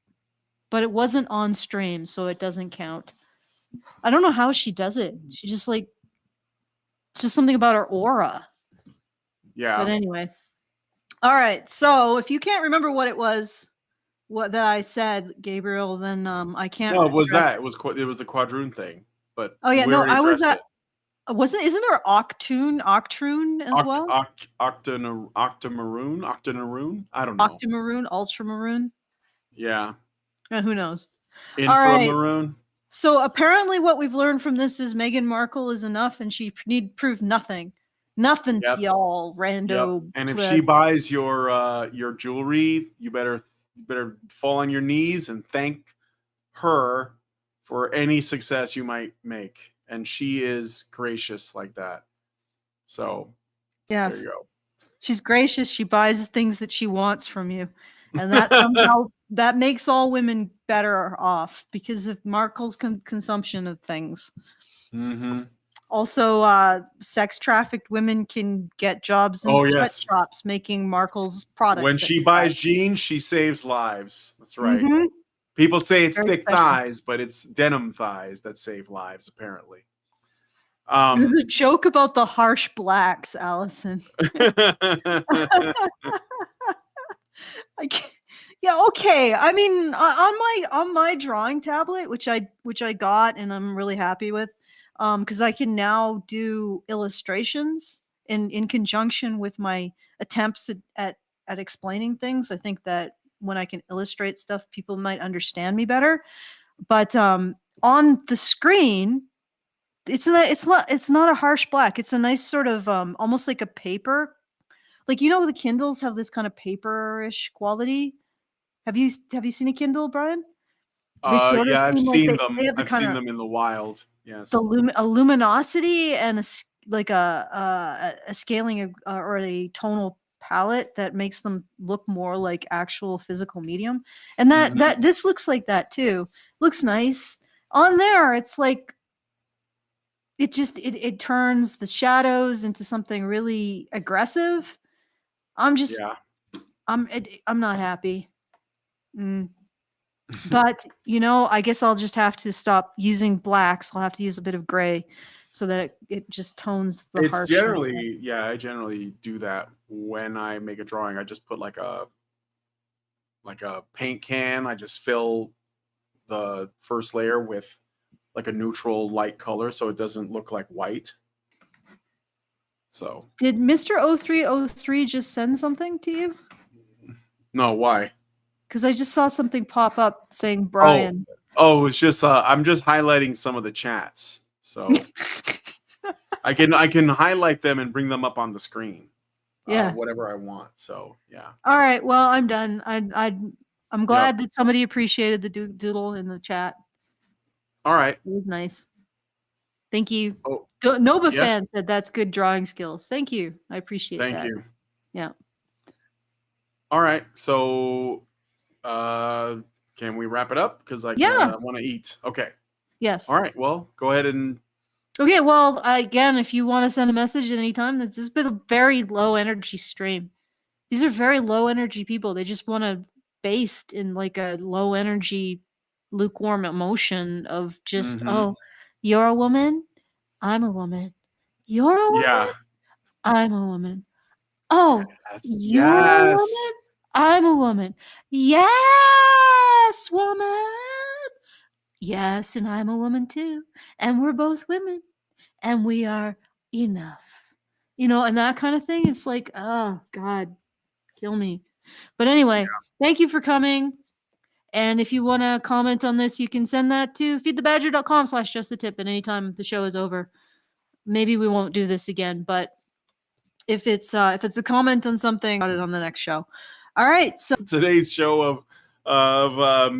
but it wasn't on stream, so it doesn't count. I don't know how she does it. She just like it's just something about her aura. Yeah. But anyway. All right. So if you can't remember what it was that I said, Gabriel, then I can't. No, it was address- that. It was the quadroon thing. But Oh yeah, we no, already I was addressed at. Isn't there Octoon as well? Octamaroon? I don't know. Octamaroon, Ultramaroon. Yeah. Who knows? Inframaroon. So apparently, what we've learned from this is Meghan Markle is enough, and she need prove nothing, nothing Yep. to y'all Yep. rando. And if plebs. she buys your jewelry, you better fall on your knees and thank her for any success you might make. And she is gracious like that. So yes, there you go. she's gracious. She buys things that she wants from you, and that somehow that makes all women better off because of Markle's consumption of things. Mm-hmm. Also, sex trafficked women can get jobs in sweatshops making Markle's products. When she buys jeans, she saves lives. That's right. Mm-hmm. People say it's Very thick special. thighs, but it's denim thighs that save lives, apparently. There's a joke about the harsh blacks, Allison. Yeah, okay. I mean, on my drawing tablet, which I got and I'm really happy with, because I can now do illustrations in conjunction with my attempts at explaining things. I think that when I can illustrate stuff, people might understand me better. But on the screen, it's not a harsh black. It's a nice sort of almost like a paper. Like, you know, the Kindles have this kind of paperish quality. Have you seen a Kindle, Brian? They sort of yeah, I've seem like seen them. they have the I've kind seen of them in the wild. Yes. the a luminosity and a scaling or a tonal palette that makes them look more like actual physical medium. And that this looks like that too. Looks nice. On there, it's like it turns the shadows into something really aggressive. I'm not happy. But, you know, I guess I'll just have to stop using blacks. I'll have to use a bit of gray so that it just tones the It's harsh. generally, I generally do that when I make a drawing. I just put like a paint can. I just fill the first layer with like a neutral light color so it doesn't look like white. So Did Mr. 0303 just send something to you? no, why? Because I just saw something pop up saying Brian. Oh, it's just I'm just highlighting some of the chats. So I can highlight them and bring them up on the screen. Yeah. Whatever I want. So yeah. All right. Well, I'm done. I'm glad that somebody appreciated the doodle in the chat. All right. It was nice. Thank you. Oh, Nova fan said that's good drawing skills. Thank you. I appreciate that. Thank you. Yeah. All right. So can we wrap it up? Because I want to eat. Okay. Yes. All right. Well, go ahead and. Okay. Well, again, if you want to send a message at any time, this has been a very low energy stream. These are very low energy people. They just want to based in like a low energy, lukewarm emotion of just, oh, you're a woman, I'm a woman. You're a woman, I'm a woman. Oh, you're a woman, I'm a woman. Yes, woman. Yes, and I'm a woman too. And we're both women. And we are enough. You know, and that kind of thing. It's like, oh, God, kill me. But anyway, thank you for coming. And if you want to comment on this, you can send that to feedthebadger.com/justthetip at any time the show is over. Maybe we won't do this again, but if it's a comment on something, I'll put it on the next show. All right. So today's show of